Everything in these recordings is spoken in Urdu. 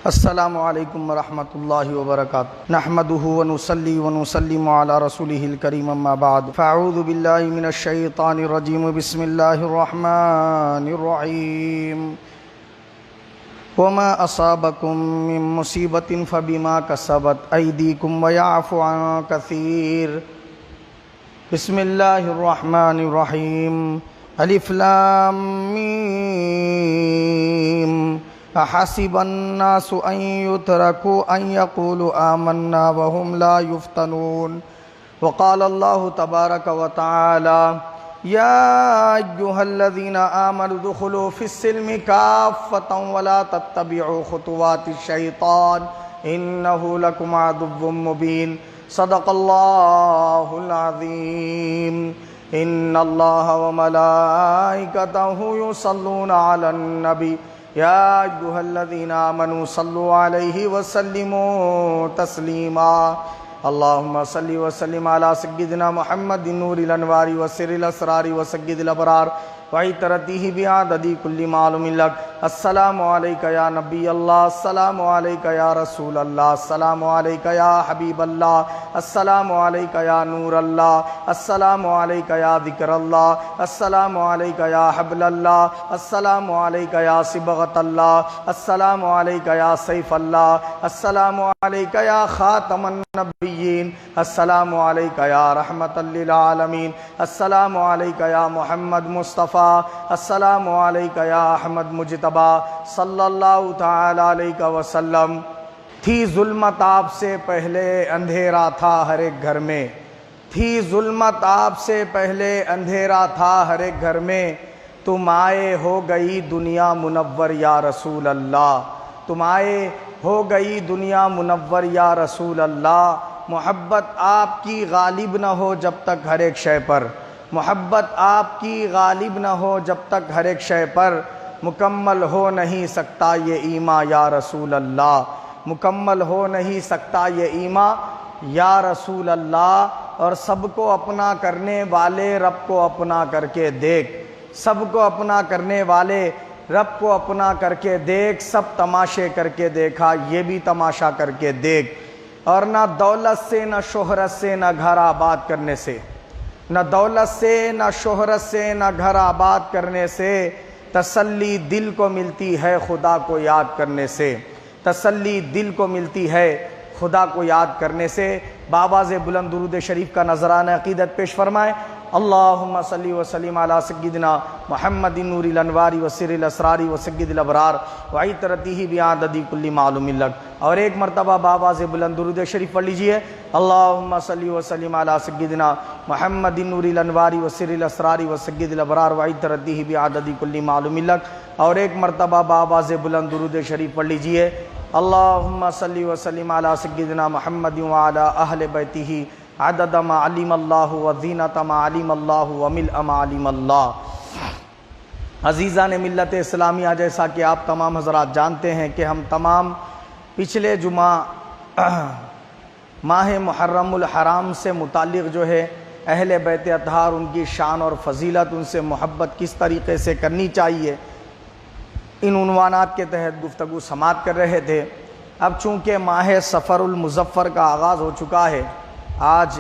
السلام علیکم ورحمۃ اللہ وبرکاتہ نحمده ونصلی ونسلم علی رسولہ الکریم اما بعد فاعوذ باللہ من الشیطان الرجیم بسم اللہ الرحمن الرحیم وما اصابکم من مصیبت فبما کسبت ایدیکم ویعفو عن کثیر بسم اللہ الرحمن الرحیم الف لام میم احسب الناس ان يتركوا ان يقولوا آمنا وهم لا يفتنون وقال الله تبارك وتعالى يا أيها الذين آمنوا ادخلوا في السلم كافة ولا تتبعوا خطوات الشيطان إنه لكم عدو مبين صدق الله العظيم إن الله وملائكته يصلون على النبي یا ایھا الذین آمنوا صلوا علیہ وسلموا تسلیما اللہم صل وسلم علی سیدنا محمد نور الانوار وسر الاسرار وسید الابرار وعطرتہ بعدد کل معلوم لک السلام علیکہ یا نبی اللہ السلام علیکہ یا رسول اللہ السلام علیکہ یا حبیب اللہ السلام علیکہ یا نور اللہ السلام علیکہ یا ذکر اللہ السلام علیکہ یا حبل اللہ السلام علیکہ یا صبغۃ اللہ السلام علیکہ یا سیف اللہ السلام علیکہ یا خاتم النبیین السلام علیکہ یا رحمت للعالمین السلام علیکہ یا محمد مصطفیٰ السلام علیکہ یا احمد مجتبی صلی اللہ تعالی علیہ وسلم۔ تھی ظلمت آپ سے پہلے اندھیرا تھا ہر ایک گھر میں، تھی ظلمت آپ سے پہلے اندھیرا تھا ہر ایک گھر میں، تم آئے ہو گئی دنیا منور یا رسول اللہ، تم آئے ہو گئی دنیا منور یا رسول اللہ۔ محبت آپ کی غالب نہ ہو جب تک ہر ایک شے پر، محبت آپ کی غالب نہ ہو جب تک ہر ایک شے پر، مکمل ہو نہیں سکتا یہ ایمان یا رسول اللہ، مکمل ہو نہیں سکتا یہ ایمان یا رسول اللہ۔ اور سب کو اپنا کرنے والے رب کو اپنا کر کے دیکھ، سب کو اپنا کرنے والے رب کو اپنا کر کے دیکھ، سب تماشے کر کے دیکھا یہ بھی تماشا کر کے دیکھ۔ اور نہ دولت سے نہ شہرت سے نہ گھر آباد کرنے سے، نہ دولت سے نہ شہرت سے نہ گھر آباد کرنے سے، تسلی دل کو ملتی ہے خدا کو یاد کرنے سے، تسلی دل کو ملتی ہے خدا کو یاد کرنے سے۔ بآواز بلند درود شریف کا نذرانہ عقیدت پیش فرمائیں۔ اللہم صلی وسلم علی سیدنا محمد نور الانوار وسر الاسرار وسید الابرار وعطرتہ بعدد کل معلوم لک۔ اور ایک مرتبہ بآواز بلند درود شریف پڑھ لیجئے۔ اللہم صلی وسلم علی سیدنا محمد نور الانوار وسر الاسرار وسید الابرار وعطرتہ بعدد کل معلوم لک۔ اور ایک مرتبہ بآواز بلند درود شریف پڑھ لیجئے۔ اللہم صلی وسلم علی سیدنا محمد وعلی اہل بیتہ عدد ما علم اللہ وزینت ما علم اللہ وملء ما علم اللہ۔ عزیزان ملت اسلامیہ، جیسا کہ آپ تمام حضرات جانتے ہیں کہ ہم تمام پچھلے جمعہ ماہ محرم الحرام سے متعلق جو ہے اہل بیت اطہار، ان کی شان اور فضیلت، ان سے محبت کس طریقے سے کرنی چاہیے، ان عنوانات کے تحت گفتگو سماعت کر رہے تھے۔ اب چونکہ ماہ صفر المظفر کا آغاز ہو چکا ہے، آج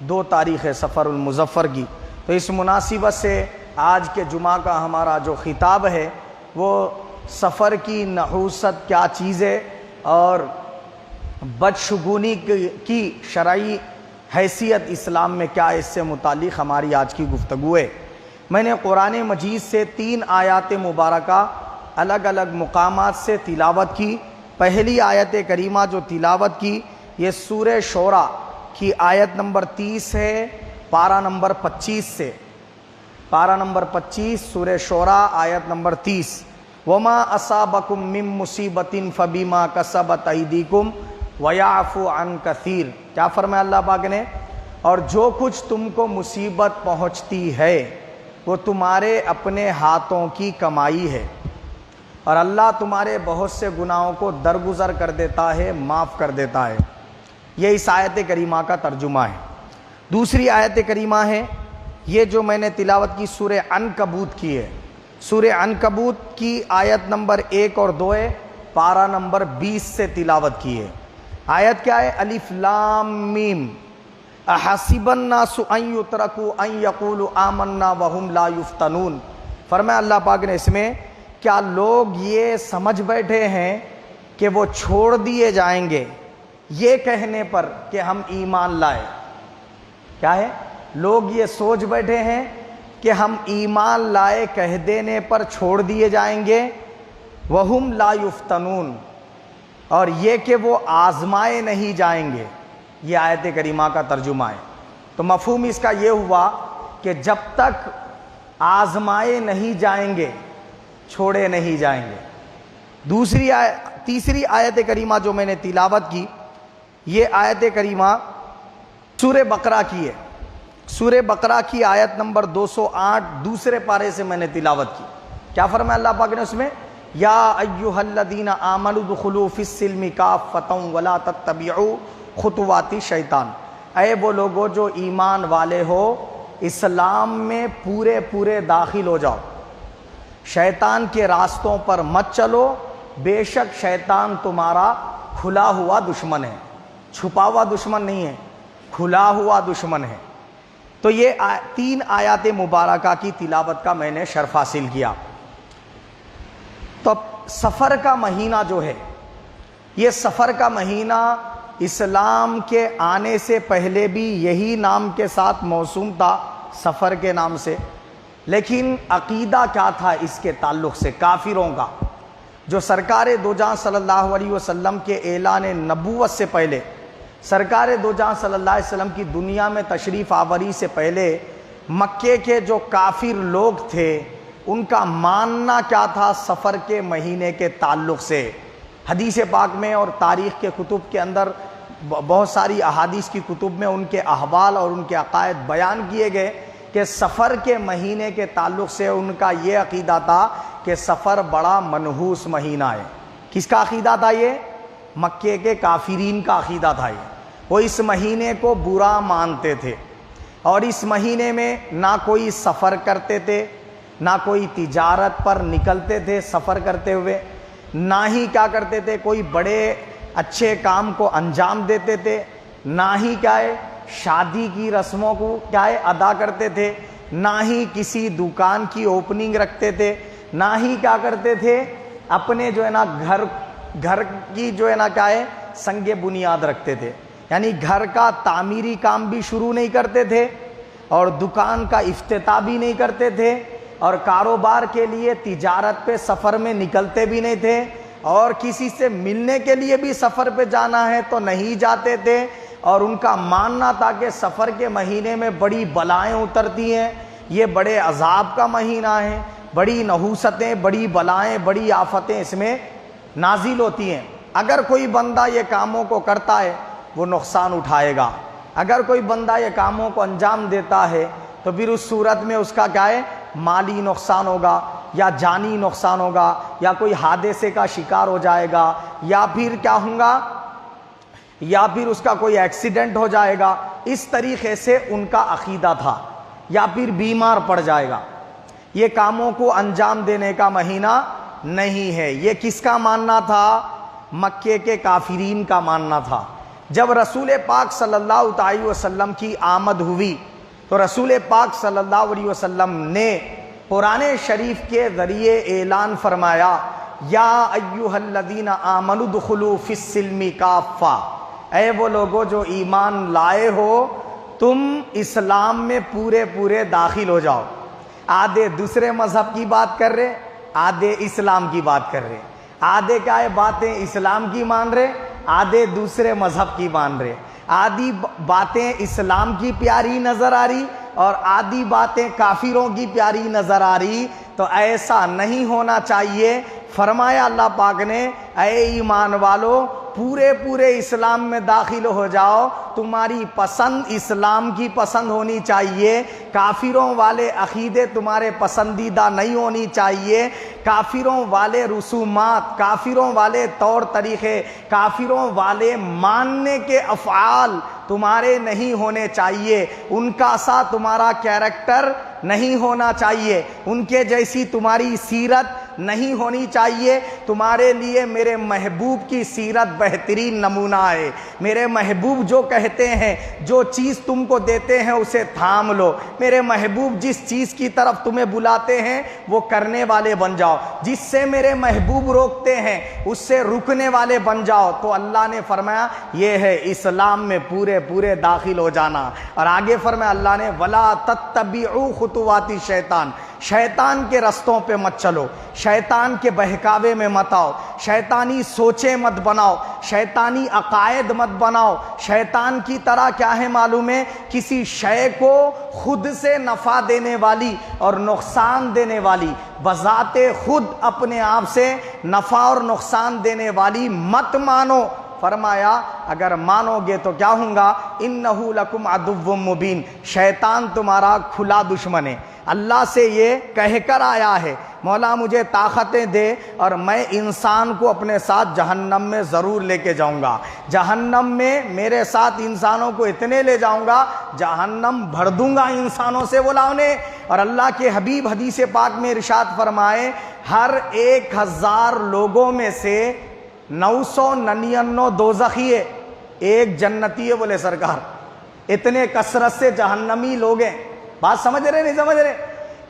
2 تاریخ ہے صفر المظفر کی، تو اس مناسبت سے آج کے جمعہ کا ہمارا جو خطاب ہے وہ سفر کی نحوست کیا چیز ہے اور بدشگونی کی شرعی حیثیت اسلام میں کیا، اس سے متعلق ہماری آج کی گفتگو ہے۔ میں نے قرآن مجید سے 3 آیات مبارکہ الگ الگ مقامات سے تلاوت کی۔ پہلی آیت کریمہ جو تلاوت کی یہ سورہ شورى کی آیت نمبر 30 ہے، پارہ نمبر 25 سے، پارہ نمبر 25 سورہ شورى آیت نمبر 30۔ وما اصابکم من مصیبت فبما کسبت ایدیکم ویعفو عن کثیر۔ کیا فرمایا اللہ پاک نے؟ اور جو کچھ تم کو مصیبت پہنچتی ہے وہ تمہارے اپنے ہاتھوں کی کمائی ہے، اور اللہ تمہارے بہت سے گناہوں کو درگزر کر دیتا ہے، معاف کر دیتا ہے۔ یہ اس آیت کریمہ کا ترجمہ ہے۔ دوسری آیت کریمہ ہے یہ جو میں نے تلاوت کی سورہ عنکبوت کی ہے، سورہ عنکبوت کی آیت نمبر 1 اور 2 ہے۔ پارہ نمبر 20 سے تلاوت کی ہے۔ آیت کیا ہے؟ الف لام میم احسب الناس ان یترکوا ان یقولوا آمنا وہم لا یفتنون۔ فرمایا اللہ پاک نے اس میں، کیا لوگ یہ سمجھ بیٹھے ہیں کہ وہ چھوڑ دیے جائیں گے یہ کہنے پر کہ ہم ایمان لائے؟ کیا ہے؟ لوگ یہ سوچ بیٹھے ہیں کہ ہم ایمان لائے کہہ دینے پر چھوڑ دیے جائیں گے، وہم لا یفتنون، اور یہ کہ وہ آزمائے نہیں جائیں گے۔ یہ آیت کریمہ کا ترجمہ ہے۔ تو مفہوم اس کا یہ ہوا کہ جب تک آزمائے نہیں جائیں گے چھوڑے نہیں جائیں گے۔ تیسری آیت کریمہ جو میں نے تلاوت کی، یہ آیت کریمہ سورہ بقرہ کی ہے۔ سورہ بقرہ کی آیت نمبر 208 دوسرے پارے سے میں نے تلاوت کی۔ کیا فرمایا اللہ پاک نے اس میں؟ یا ایھا الذین آمنوا ادخلوا فی السلم کافۃ ولا تتبعوا خطوات الشیطان۔ اے وہ لوگو جو ایمان والے ہو، اسلام میں پورے پورے داخل ہو جاؤ، شیطان کے راستوں پر مت چلو، بے شک شیطان تمہارا کھلا ہوا دشمن ہے، چھپا ہوا دشمن نہیں ہے، کھلا ہوا دشمن ہے۔ تو یہ 3 آیات مبارکہ کی تلاوت کا میں نے شرف حاصل کیا۔ تو سفر کا مہینہ جو ہے، یہ سفر کا مہینہ اسلام کے آنے سے پہلے بھی یہی نام کے ساتھ موسوم تھا، سفر کے نام سے، لیکن عقیدہ کیا تھا اس کے تعلق سے؟ کافروں کا، جو سرکار دو جہاں صلی اللہ علیہ وسلم کے اعلان نبوت سے پہلے، سرکار دو جہاں صلی اللہ علیہ وسلم کی دنیا میں تشریف آوری سے پہلے مکے کے جو کافر لوگ تھے، ان کا ماننا کیا تھا سفر کے مہینے کے تعلق سے؟ حدیث پاک میں اور تاریخ کے کتب کے اندر بہت ساری احادیث کی کتب میں ان کے احوال اور ان کے عقائد بیان کیے گئے کہ سفر کے مہینے کے تعلق سے ان کا یہ عقیدہ تھا کہ سفر بڑا منحوس مہینہ ہے۔ کس کا عقیدہ تھا یہ؟ مکے کے کافرین کا عقیدہ تھا یہ۔ وہ اس مہینے کو برا مانتے تھے، اور اس مہینے میں نہ کوئی سفر کرتے تھے، نہ کوئی تجارت پر نکلتے تھے سفر کرتے ہوئے، نہ ہی کیا کرتے تھے کوئی بڑے اچھے کام کو انجام دیتے تھے، نہ ہی کیا ہے شادی کی رسموں کو کیا ہے ادا کرتے تھے، نہ ہی کسی دکان کی اوپننگ رکھتے تھے، نہ ہی کیا کرتے تھے اپنے جو ہے نا گھر کی جو ہے نا کیا ہے سنگ بنیاد رکھتے تھے، یعنی گھر کا تعمیری کام بھی شروع نہیں کرتے تھے، اور دکان کا افتتاح بھی نہیں کرتے تھے، اور کاروبار کے لیے تجارت پہ سفر میں نکلتے بھی نہیں تھے، اور کسی سے ملنے کے لیے بھی سفر پہ جانا ہے تو نہیں جاتے تھے۔ اور ان کا ماننا تھا کہ سفر کے مہینے میں بڑی بلائیں اترتی ہیں، یہ بڑے عذاب کا مہینہ ہے، بڑی نحوستیں، بڑی بلائیں، بڑی آفتیں اس میں نازل ہوتی ہیں۔ اگر کوئی بندہ یہ کاموں کو کرتا ہے وہ نقصان اٹھائے گا، اگر کوئی بندہ یہ کاموں کو انجام دیتا ہے تو پھر اس صورت میں اس کا کیا ہے مالی نقصان ہوگا، یا جانی نقصان ہوگا، یا کوئی حادثے کا شکار ہو جائے گا، یا پھر کیا ہوگا، یا پھر اس کا کوئی ایکسیڈنٹ ہو جائے گا۔ اس طریقے سے ان کا عقیدہ تھا، یا پھر بیمار پڑ جائے گا۔ یہ کاموں کو انجام دینے کا مہینہ نہیں ہے۔ یہ کس کا ماننا تھا؟ مکے کے کافرین کا ماننا تھا۔ جب رسول پاک صلی اللہ تعالی وسلم کی آمد ہوئی تو رسول پاک صلی اللہ علیہ وسلم نے قرآن شریف کے ذریعے اعلان فرمایا، یا ایھا الذین آمنوا ادخلوا فی السلم کافہ، اے وہ لوگو جو ایمان لائے ہو تم اسلام میں پورے پورے داخل ہو جاؤ۔ آدھے دوسرے مذہب کی بات کر رہے، آدھے اسلام کی بات کر رہے، آدھے کیا ہے باتیں اسلام کی مان رہے، آدھے دوسرے مذہب کی مان رہے، آدھی باتیں اسلام کی پیاری نظر آ رہی اور آدھی باتیں کافروں کی پیاری نظر آ رہی۔ تو ایسا نہیں ہونا چاہیے۔ فرمایا اللہ پاک نے، اے ایمان والو پورے پورے اسلام میں داخل ہو جاؤ، تمہاری پسند اسلام کی پسند ہونی چاہیے، کافروں والے عقیدے تمہارے پسندیدہ نہیں ہونی چاہیے، کافروں والے رسومات، کافروں والے طور طریقے، کافروں والے ماننے کے افعال تمہارے نہیں ہونے چاہیے، ان کا سا تمہارا کیریکٹر نہیں ہونا چاہیے، ان کے جیسی تمہاری سیرت نہیں ہونی چاہیے. تمہارے لیے میرے محبوب کی سیرت بہترین نمونہ ہے. میرے محبوب جو کہتے ہیں، جو چیز تم کو دیتے ہیں اسے تھام لو. میرے محبوب جس چیز کی طرف تمہیں بلاتے ہیں وہ کرنے والے بن جاؤ. جس سے میرے محبوب روکتے ہیں اس سے رکنے والے بن جاؤ. تو اللہ نے فرمایا یہ ہے اسلام میں پورے داخل ہو جانا. اور آگے فرمایا اللہ نے وَلَا تَتَّبِعُوا خُطُوَاتِ الشَّيْطَانِ، شیطان کے رستوں پہ مت چلو، شیطان کے بہکاوے میں مت آؤ، شیطانی سوچیں مت بناؤ، شیطانی عقائد مت بناؤ. شیطان کی طرح کیا ہے معلوم ہے؟ کسی شے کو خود سے نفع دینے والی اور نقصان دینے والی، بذات خود اپنے آپ سے نفع اور نقصان دینے والی مت مانو. فرمایا اگر مانو گے تو کیا ہوں گا؟ انہو لکم عدو مبین، شیطان تمہارا کھلا دشمن ہے. اللہ سے یہ کہہ کر آیا ہے مولا مجھے طاقتیں دے اور میں انسان کو اپنے ساتھ جہنم میں ضرور لے کے جاؤں گا. جہنم میں میرے ساتھ انسانوں کو اتنے لے جاؤں گا جہنم بھر دوں گا انسانوں سے وہ لاؤنے. اور اللہ کے حبیب حدیث پاک میں ارشاد فرمائے ہر 1000 لوگوں میں سے 999 دوزخی ہے، ایک جنتی ہے بولے سرکار. اتنے کثرت سے جہنمی لوگ ہیں. بات سمجھ رہے نہیں سمجھ رہے؟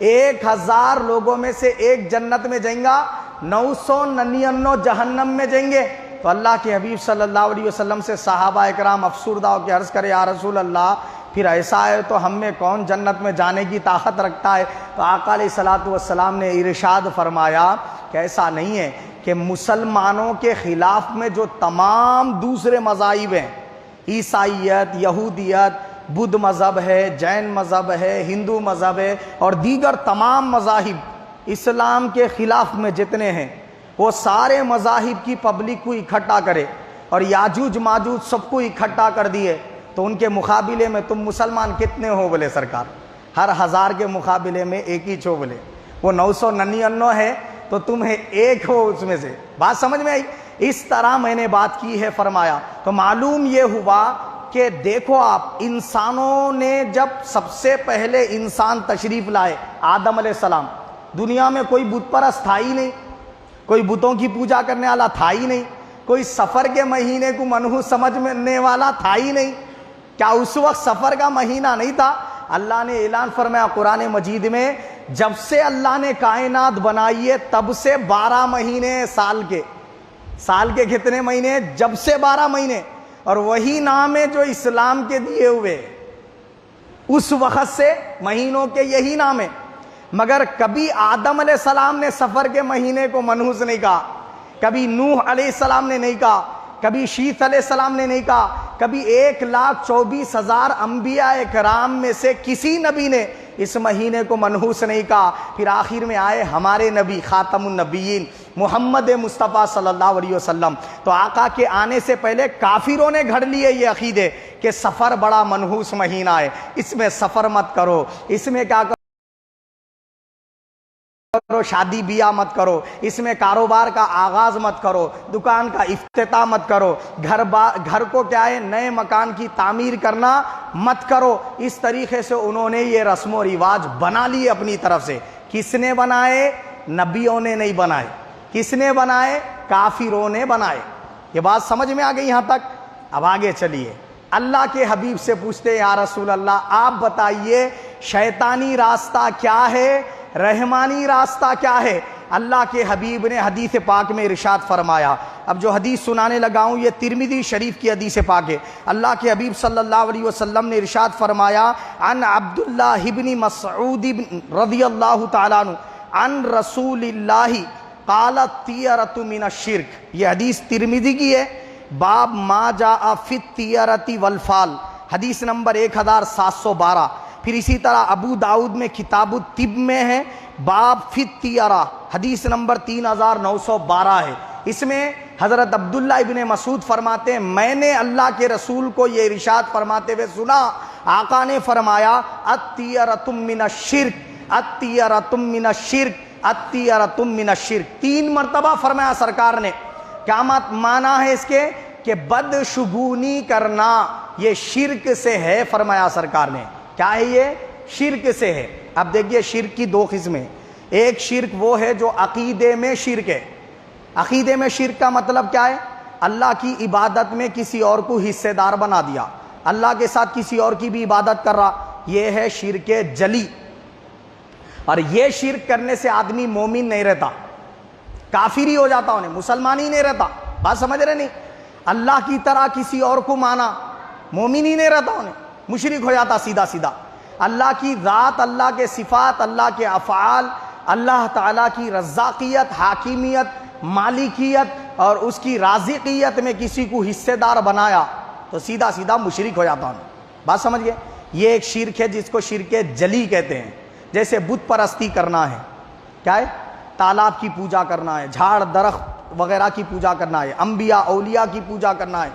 1000 لوگوں میں سے ایک جنت میں جائیں گا، 999 جہنم میں جائیں گے. تو اللہ کے حبیب صلی اللہ علیہ وسلم سے صحابہ اکرام افسردہ ہو کے عرض کرے یا رسول اللہ پھر ایسا ہے تو ہم میں کون جنت میں جانے کی طاقت رکھتا ہے؟ تو آقا علیہ الصلوۃ والسلام نے ارشاد فرمایا کہ ایسا نہیں ہے کہ مسلمانوں کے خلاف میں جو تمام دوسرے مذاہب ہیں، عیسائیت، یہودیت، بدھ مذہب ہے، جین مذہب ہے، ہندو مذہب ہے اور دیگر تمام مذاہب اسلام کے خلاف میں جتنے ہیں وہ سارے مذاہب کی پبلک کو اکٹھا کرے اور یاجوج ماجوج سب کو اکٹھا کر دیے تو ان کے مقابلے میں تم مسلمان کتنے ہو بولے سرکار؟ ہر 1000 کے مقابلے میں ایک ہی چھو بولے. وہ 999 ہے تو تمہیں ایک ہو اس میں سے. بات سمجھ میں آئی؟ اس طرح میں نے بات کی ہے. فرمایا تو معلوم یہ ہوا کہ دیکھو آپ انسانوں نے جب سب سے پہلے انسان تشریف لائے آدم علیہ السلام، دنیا میں کوئی بت پرست تھا ہی نہیں، کوئی بتوں کی پوجا کرنے والا تھا ہی نہیں، کوئی سفر کے مہینے کو منحوس سمجھنے والا تھا ہی نہیں. کیا اس وقت سفر کا مہینہ نہیں تھا؟ اللہ نے اعلان فرمایا قرآن مجید میں جب سے اللہ نے کائنات بنائی ہے تب سے 12 مہینے سال کے کتنے مہینے؟ جب سے 12 مہینے. اور وہی نام ہے جو اسلام کے دیے ہوئے، اس وقت سے مہینوں کے یہی نام ہے. مگر کبھی آدم علیہ السلام نے سفر کے مہینے کو منحوس نہیں کہا، کبھی نوح علیہ السلام نے نہیں کہا، کبھی شیث علیہ السلام نے نہیں کہا، کبھی 1,24,000 انبیاء کرام میں سے کسی نبی نے اس مہینے کو منحوس نہیں کہا. پھر آخر میں آئے ہمارے نبی خاتم النبیین محمد مصطفیٰ صلی اللہ علیہ وسلم. تو آقا کے آنے سے پہلے کافروں نے گھڑ لیے یہ عقیدے کہ سفر بڑا منحوس مہینہ ہے، اس میں سفر مت کرو، اس میں کیا کرو، شادی بیاہ مت کرو، اس میں کاروبار کا آغاز مت کرو، دکان کا افتتاح مت کرو، گھر کو کیا ہے نئے مکان کی تعمیر کرنا مت کرو. اس طریقے سے انہوں نے یہ رسم و رواج بنا لیے اپنی طرف سے. کس نے بنائے؟ نبیوں نے نہیں بنائے. کس نے بنائے؟ کافروں نے بنائے. یہ بات سمجھ میں آ گئی یہاں تک؟ اب آگے چلیے اللہ کے حبیب سے پوچھتے ہیں یا رسول اللہ آپ بتائیے شیطانی راستہ کیا ہے، رحمانی راستہ کیا ہے؟ اللہ کے حبیب نے حدیث پاک میں ارشاد فرمایا. اب جو حدیث سنانے لگا ہوں یہ ترمذی شریف کی حدیث پاک ہے. اللہ کے حبیب صلی اللہ علیہ وسلم نے ارشاد فرمایا عن عبداللہ ابن مسعود رضی اللہ تعالیٰ عنہ عن رسول اللہ قال الطیرۃ من الشرک. یہ حدیث ترمذی کی ہے. باب ما جاء فی الطیرۃ والفال، حدیث نمبر 1712. پھر اسی طرح ابو داؤد میں کتاب الطب میں ہے باب فی الطیرہ، حدیث نمبر 3912 ہے. اس میں حضرت عبداللہ ابن مسعود فرماتے ہیں میں نے اللہ کے رسول کو یہ ارشاد فرماتے ہوئے سنا. آقا نے فرمایا الطیرۃ من الشرک، الطیرۃ من الشرک، الطیرۃ من الشرک. 3 مرتبہ فرمایا سرکار نے. کیا معنی ہے اس کے؟ کہ بدشگونی کرنا یہ شرک سے ہے فرمایا سرکار نے. کیا ہے یہ؟ شرک سے ہے. اب دیکھیے شرک کی 2 قسمیں. ایک شرک وہ ہے جو عقیدے میں شرک ہے. عقیدے میں شرک کا مطلب کیا ہے؟ اللہ کی عبادت میں کسی اور کو حصے دار بنا دیا, اللہ کے ساتھ کسی اور کی بھی عبادت کر رہا, یہ ہے شرک جلی. اور یہ شرک کرنے سے آدمی مومن نہیں رہتا, کافر ہی ہو جاتا, انہیں مسلمان ہی نہیں رہتا. بات سمجھ رہے نہیں؟ اللہ کی طرح کسی اور کو مانا, مومن ہی نہیں رہتا, انہیں مشرک ہو جاتا سیدھا سیدھا. اللہ کی ذات, اللہ کے صفات, اللہ کے افعال, اللہ تعالیٰ کی رزاقیت, حاکمیت, مالکیت اور اس کی رازقیت میں کسی کو حصے دار بنایا تو سیدھا سیدھا مشرک ہو جاتا ہوں. بات سمجھ گئے؟ یہ ایک شرک ہے جس کو شرک جلی کہتے ہیں. جیسے بت پرستی کرنا ہے, کیا ہے؟ تالاب کی پوجا کرنا ہے, جھاڑ درخت وغیرہ کی پوجا کرنا ہے, انبیاء اولیاء کی پوجا کرنا ہے.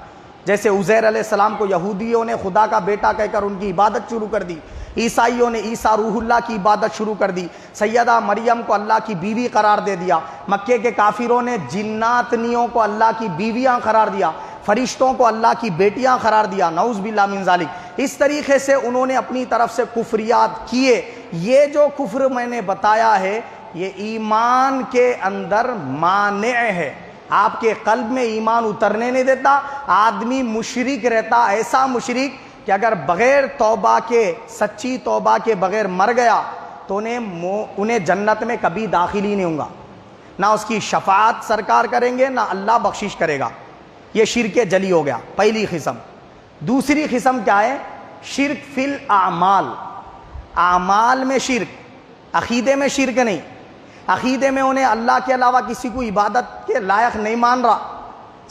جیسے عزیر علیہ السلام کو یہودیوں نے خدا کا بیٹا کہہ کر ان کی عبادت شروع کر دی, عیسائیوں نے عیسیٰ روح اللہ کی عبادت شروع کر دی, سیدہ مریم کو اللہ کی بیوی قرار دے دیا, مکے کے کافروں نے جناتنیوں کو اللہ کی بیویاں قرار دیا, فرشتوں کو اللہ کی بیٹیاں قرار دیا, نعوذ باللہ من ذالک. اس طریقے سے انہوں نے اپنی طرف سے کفریات کیے. یہ جو کفر میں نے بتایا ہے یہ ایمان کے اندر مانع ہے, آپ کے قلب میں ایمان اترنے نہیں دیتا. آدمی مشرک رہتا, ایسا مشرک کہ اگر بغیر توبہ کے, سچی توبہ کے بغیر مر گیا تو انہیں جنت میں کبھی داخل ہی نہیں ہوں گا, نہ اس کی شفاعت سرکار کریں گے, نہ اللہ بخشش کرے گا. یہ شرک جلی ہو گیا, پہلی قسم. دوسری قسم کیا ہے؟ شرک فی الاعمال, اعمال میں شرک, عقیدے میں شرک نہیں. عقیدے میں انہیں اللہ کے علاوہ کسی کو عبادت کے لائق نہیں مان رہا,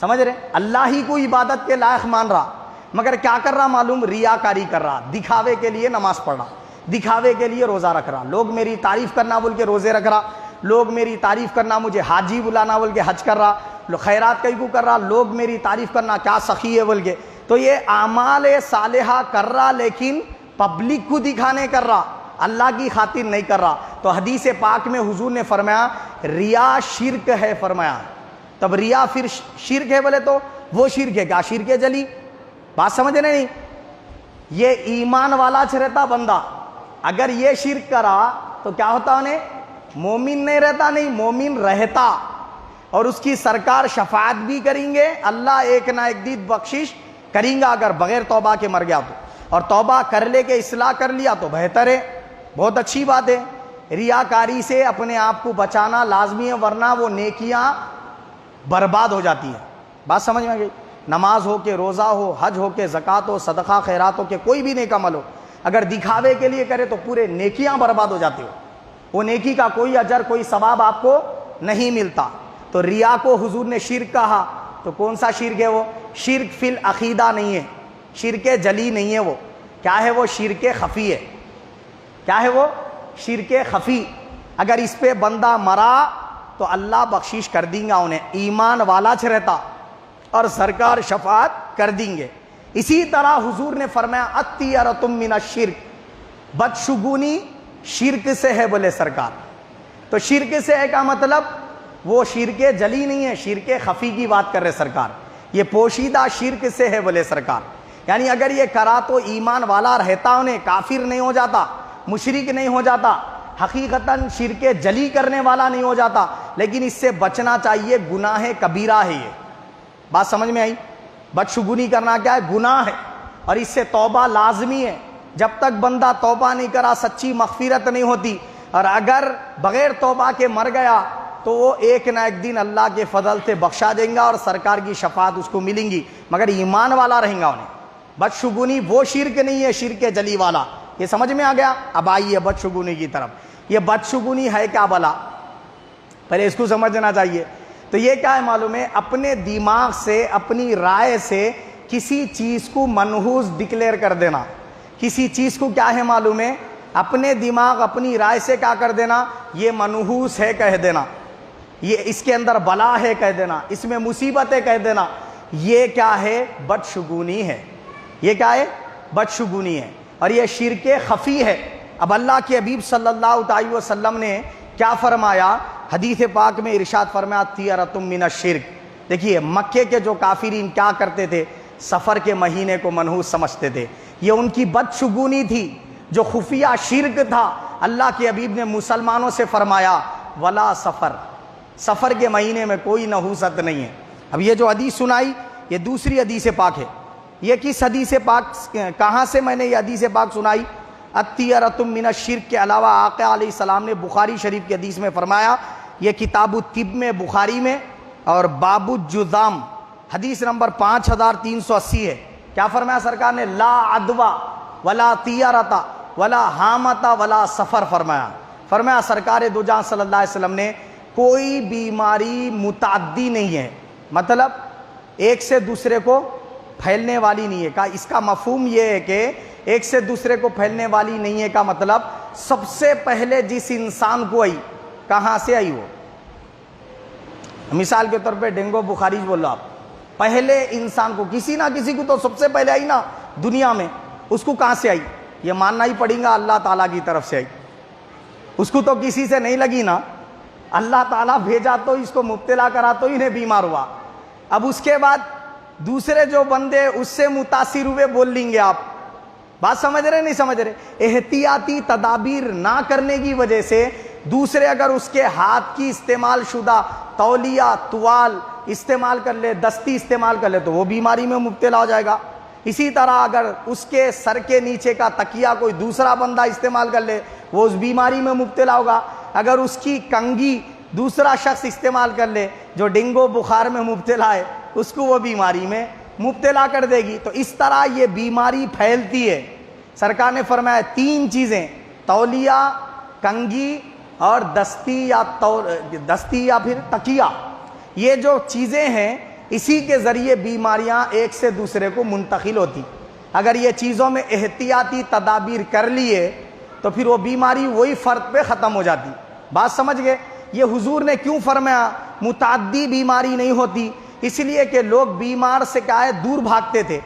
سمجھ رہے؟ اللہ ہی کو عبادت کے لائق مان رہا, مگر کیا کر رہا معلوم؟ ریاکاری کر رہا, دکھاوے کے لیے نماز پڑھ رہا, دکھاوے کے لیے روزہ رکھ رہا, لوگ میری تعریف کرنا بول کے روزے رکھ رہا, لوگ میری تعریف کرنا, مجھے حاجی بلانا بول کے حج کر رہا, خیرات کئی کو کر رہا, لوگ میری تعریف کرنا کیا سخی ہے بول کے. تو یہ اعمال صالحہ کر رہا لیکن پبلک کو دکھانے کر رہا, اللہ کی خاطر نہیں کر رہا. تو حدیث پاک میں حضور نے فرمایا ریا شرک ہے, فرمایا. تب ریا پھر شرک ہے بولے تو وہ شرک ہے کیا؟ شرک جلی. بات سمجھ نہیں؟ یہ ایمان والا رہتا بندہ, اگر یہ شرک کرا تو کیا ہوتا انہیں؟ مومن نہیں رہتا, نہیں مومن رہتا, اور اس کی سرکار شفاعت بھی کریں گے, اللہ ایک نہ ایک دن بخشش کریں گا اگر بغیر توبہ کے مر گیا تو. اور توبہ کر لے کے اصلاح کر لیا تو بہتر ہے, بہت اچھی بات ہے. ریاکاری سے اپنے آپ کو بچانا لازمی ہے, ورنہ وہ نیکیاں برباد ہو جاتی ہیں. بات سمجھ میں گئی؟ نماز ہو کے, روزہ ہو, حج ہو کے, زکوٰۃ ہو, صدقہ خیرات ہو کے, کوئی بھی نیک عمل ہو, اگر دکھاوے کے لیے کرے تو پورے نیکیاں برباد ہو جاتی ہو, وہ نیکی کا کوئی اجر کوئی ثواب آپ کو نہیں ملتا. تو ریا کو حضور نے شرک کہا, تو کون سا شرک ہے وہ؟ شرک فی العقیدہ نہیں ہے, شرک جلی نہیں ہے. وہ کیا ہے؟ وہ شرک خفی ہے. کیا ہے وہ؟ شرک خفی. اگر اس پہ بندہ مرا تو اللہ بخشش کر دیں گا انہیں, ایمان والا رہتا, اور سرکار شفاعت کر دیں گے. اسی طرح حضور نے فرمایا اطیرۃ من الشرک, بدشگونی شرک سے ہے بولے سرکار. تو شرک سے ہے کا مطلب وہ شرک جلی نہیں ہے, شرک خفی کی بات کر رہے سرکار. یہ پوشیدہ شرک سے ہے بولے سرکار. یعنی اگر یہ کرا تو ایمان والا رہتا, انہیں کافر نہیں ہو جاتا, مشرک نہیں ہو جاتا, حقیقتاً شرک جلی کرنے والا نہیں ہو جاتا, لیکن اس سے بچنا چاہیے, گناہ کبیرہ ہے یہ. بات سمجھ میں آئی؟ بدشگونی کرنا کیا ہے؟ گناہ ہے, اور اس سے توبہ لازمی ہے. جب تک بندہ توبہ نہیں کرا سچی مغفرت نہیں ہوتی, اور اگر بغیر توبہ کے مر گیا تو وہ ایک نہ ایک دن اللہ کے فضل سے بخشا دیں گا اور سرکار کی شفاعت اس کو ملیں گی, مگر ایمان والا رہیں گا انہیں. بدشگونی وہ شرک نہیں ہے, شرک جلی والا. یہ سمجھ میں آ گیا؟ اب آئیے بدشگونی کی طرف. یہ بدشگونی ہے کیا بلا؟ پہلے اس کو سمجھنا چاہیے. تو یہ کیا ہے معلوم ہے؟ اپنے دماغ سے, اپنی رائے سے کسی چیز کو منحوس ڈکلیئر کر دینا. کسی چیز کو کیا ہے معلوم ہے؟ اپنے دماغ اپنی رائے سے کیا کر دینا؟ یہ منحوس ہے کہہ دینا, یہ اس کے اندر بلا ہے کہہ دینا, اس میں مصیبت ہے کہہ دینا. یہ کیا ہے؟ بدشگونی ہے. یہ کیا ہے؟ بدشگونی ہے, اور یہ شرک خفی ہے. اب اللہ کے حبیب صلی اللہ علیہ وسلم نے کیا فرمایا؟ حدیث پاک میں ارشاد فرمایا طیرۃ من الشرک. دیکھیے مکے کے جو کافرین کیا کرتے تھے؟ سفر کے مہینے کو منحوس سمجھتے تھے. یہ ان کی بدشگونی تھی, جو خفیہ شرک تھا, اللہ کے حبیب نے مسلمانوں سے فرمایا ولا سفر، سفر کے مہینے میں کوئی نحوست نہیں ہے۔ اب یہ جو حدیث سنائی یہ دوسری حدیث پاک ہے۔ یہ کس حدیث پاک، کہاں سے میں نے یہ حدیث پاک سنائی؟ الطیرۃ من الشرک کے علاوہ آقا علیہ السلام نے بخاری شریف کی حدیث میں فرمایا، یہ کتاب الطب میں بخاری میں اور باب الجذام حدیث نمبر 5380 ہے۔ کیا فرمایا سرکار نے؟ لا عدوہ ولا طیرۃ ولا حامۃ ولا سفر فرمایا سرکار دو جہاں صلی اللہ علیہ وسلم نے کوئی بیماری متعدی نہیں ہے، مطلب ایک سے دوسرے کو پھیلنے والی نہیں ہے۔ اس کا مفہوم یہ ہے کہ ایک سے دوسرے کو پھیلنے والی نہیں ہے کا مطلب سب سے پہلے جس انسان کو آئی کہاں سے آئی؟ وہ مثال کے طور پہ ڈینگو بخاری بول رہا آپ، پہلے انسان کو کسی نہ کسی کو تو سب سے پہلے آئی نا دنیا میں، اس کو کہاں سے آئی؟ یہ ماننا ہی پڑے گا اللہ تعالیٰ کی طرف سے آئی، اس کو تو کسی سے نہیں لگی نا، اللہ تعالیٰ بھیجا تو اس کو مبتلا کرا تو انہیں بیمار ہوا۔ اب اس کے بعد دوسرے جو بندے اس سے متاثر ہوئے بول لیں گے آپ، بات سمجھ رہے نہیں سمجھ رہے؟ احتیاطی تدابیر نہ کرنے کی وجہ سے دوسرے اگر اس کے ہاتھ کی استعمال شدہ تولیہ توال استعمال کر لے، دستی استعمال کر لے تو وہ بیماری میں مبتلا ہو جائے گا۔ اسی طرح اگر اس کے سر کے نیچے کا تکیہ کوئی دوسرا بندہ استعمال کر لے وہ اس بیماری میں مبتلا ہوگا۔ اگر اس کی کنگھی دوسرا شخص استعمال کر لے جو ڈینگو بخار میں مبتلا ہے اس کو وہ بیماری میں مبتلا کر دے گی۔ تو اس طرح یہ بیماری پھیلتی ہے۔ سرکار نے فرمایا 3 چیزیں، تولیہ، کنگھی اور دستی یا پھر تکیہ، یہ جو چیزیں ہیں اسی کے ذریعے بیماریاں ایک سے دوسرے کو منتقل ہوتی۔ اگر یہ چیزوں میں احتیاطی تدابیر کر لیے تو پھر وہ بیماری وہی فرد پہ ختم ہو جاتی۔ بات سمجھ گئے؟ یہ حضور نے کیوں فرمایا متعدی بیماری نہیں ہوتی؟ اس لیے کہ لوگ بیمار سے کیا ہے دور بھاگتے تھے،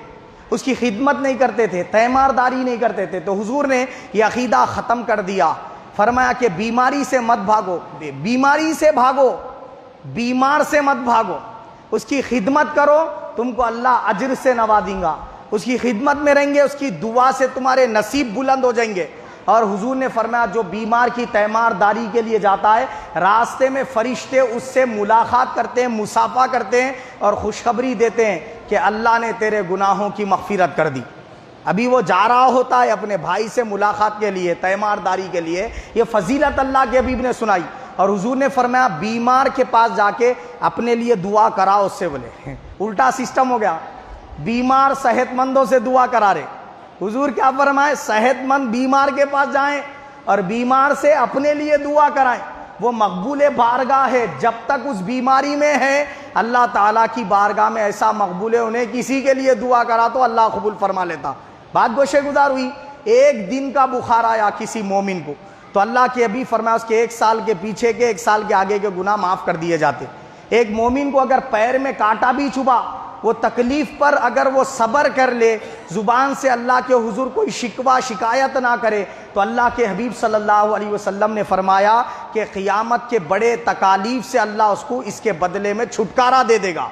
اس کی خدمت نہیں کرتے تھے، تیمارداری نہیں کرتے تھے، تو حضور نے یہ عقیدہ ختم کر دیا۔ فرمایا کہ بیماری سے مت بھاگو، بیماری سے بھاگو، بیمار سے مت بھاگو، اس کی خدمت کرو، تم کو اللہ اجر سے نوازے گا۔ اس کی خدمت میں رہیں گے، اس کی دعا سے تمہارے نصیب بلند ہو جائیں گے۔ اور حضور نے فرمایا جو بیمار کی تیمارداری کے لیے جاتا ہے راستے میں فرشتے اس سے ملاقات کرتے ہیں، مصافحہ کرتے ہیں اور خوشخبری دیتے ہیں کہ اللہ نے تیرے گناہوں کی مغفرت کر دی۔ ابھی وہ جا رہا ہوتا ہے اپنے بھائی سے ملاقات کے لیے، تیمارداری کے لیے۔ یہ فضیلت اللہ کے حبیب نے سنائی اور حضور نے فرمایا بیمار کے پاس جا کے اپنے لیے دعا کراؤ اس سے۔ بولے الٹا سسٹم ہو گیا، بیمار صحت مندوں سے دعا کرا رہے۔ حضور کیا فرمائے؟ صحت مند بیمار کے پاس جائیں اور بیمار سے اپنے لیے دعا کرائیں۔ وہ مقبول بارگاہ ہے، جب تک اس بیماری میں ہے اللہ تعالیٰ کی بارگاہ میں ایسا مقبول ہے، انہیں کسی کے لیے دعا کرا تو اللہ قبول فرما لیتا۔ بات گوشے گزار ہوئی، ایک دن کا بخار آیا کسی مومن کو تو اللہ کے حبیب فرمایا اس کے 1 سال کے پیچھے کے 1 سال کے آگے کے گناہ معاف کر دیے جاتے۔ ایک مومن کو اگر پیر میں کانٹا بھی چبھا، وہ تکلیف پر اگر وہ صبر کر لے، زبان سے اللہ کے حضور کوئی شکوہ شکایت نہ کرے، تو اللہ کے حبیب صلی اللہ علیہ وسلم نے فرمایا کہ قیامت کے بڑے تکالیف سے اللہ اس کو اس کے بدلے میں چھٹکارا دے دے گا،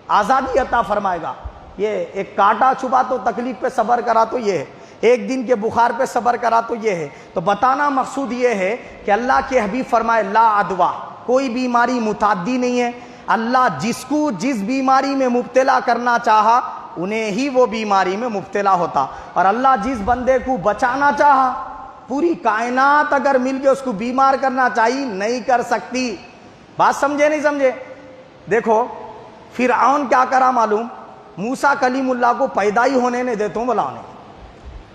آزادی عطا فرمائے گا۔ یہ ایک کانٹا چھپا تو تکلیف پہ صبر کرا تو یہ ہے، ایک دن کے بخار پہ صبر کرا تو یہ ہے۔ تو بتانا مقصود یہ ہے کہ اللہ کے حبیب فرمائے لا عدوہ، کوئی بیماری متعدی نہیں ہے۔ اللہ جس کو جس بیماری میں مبتلا کرنا چاہا انہیں ہی وہ بیماری میں مبتلا ہوتا، اور اللہ جس بندے کو بچانا چاہا، پوری کائنات اگر مل کے اس کو بیمار کرنا چاہیے نہیں کر سکتی۔ بات سمجھے نہیں سمجھے؟ دیکھو فرعون کیا کرا معلوم؟ موسیٰ کلیم اللہ کو پیدا ہی ہونے نہیں دیتا ہوں بلا انہیں،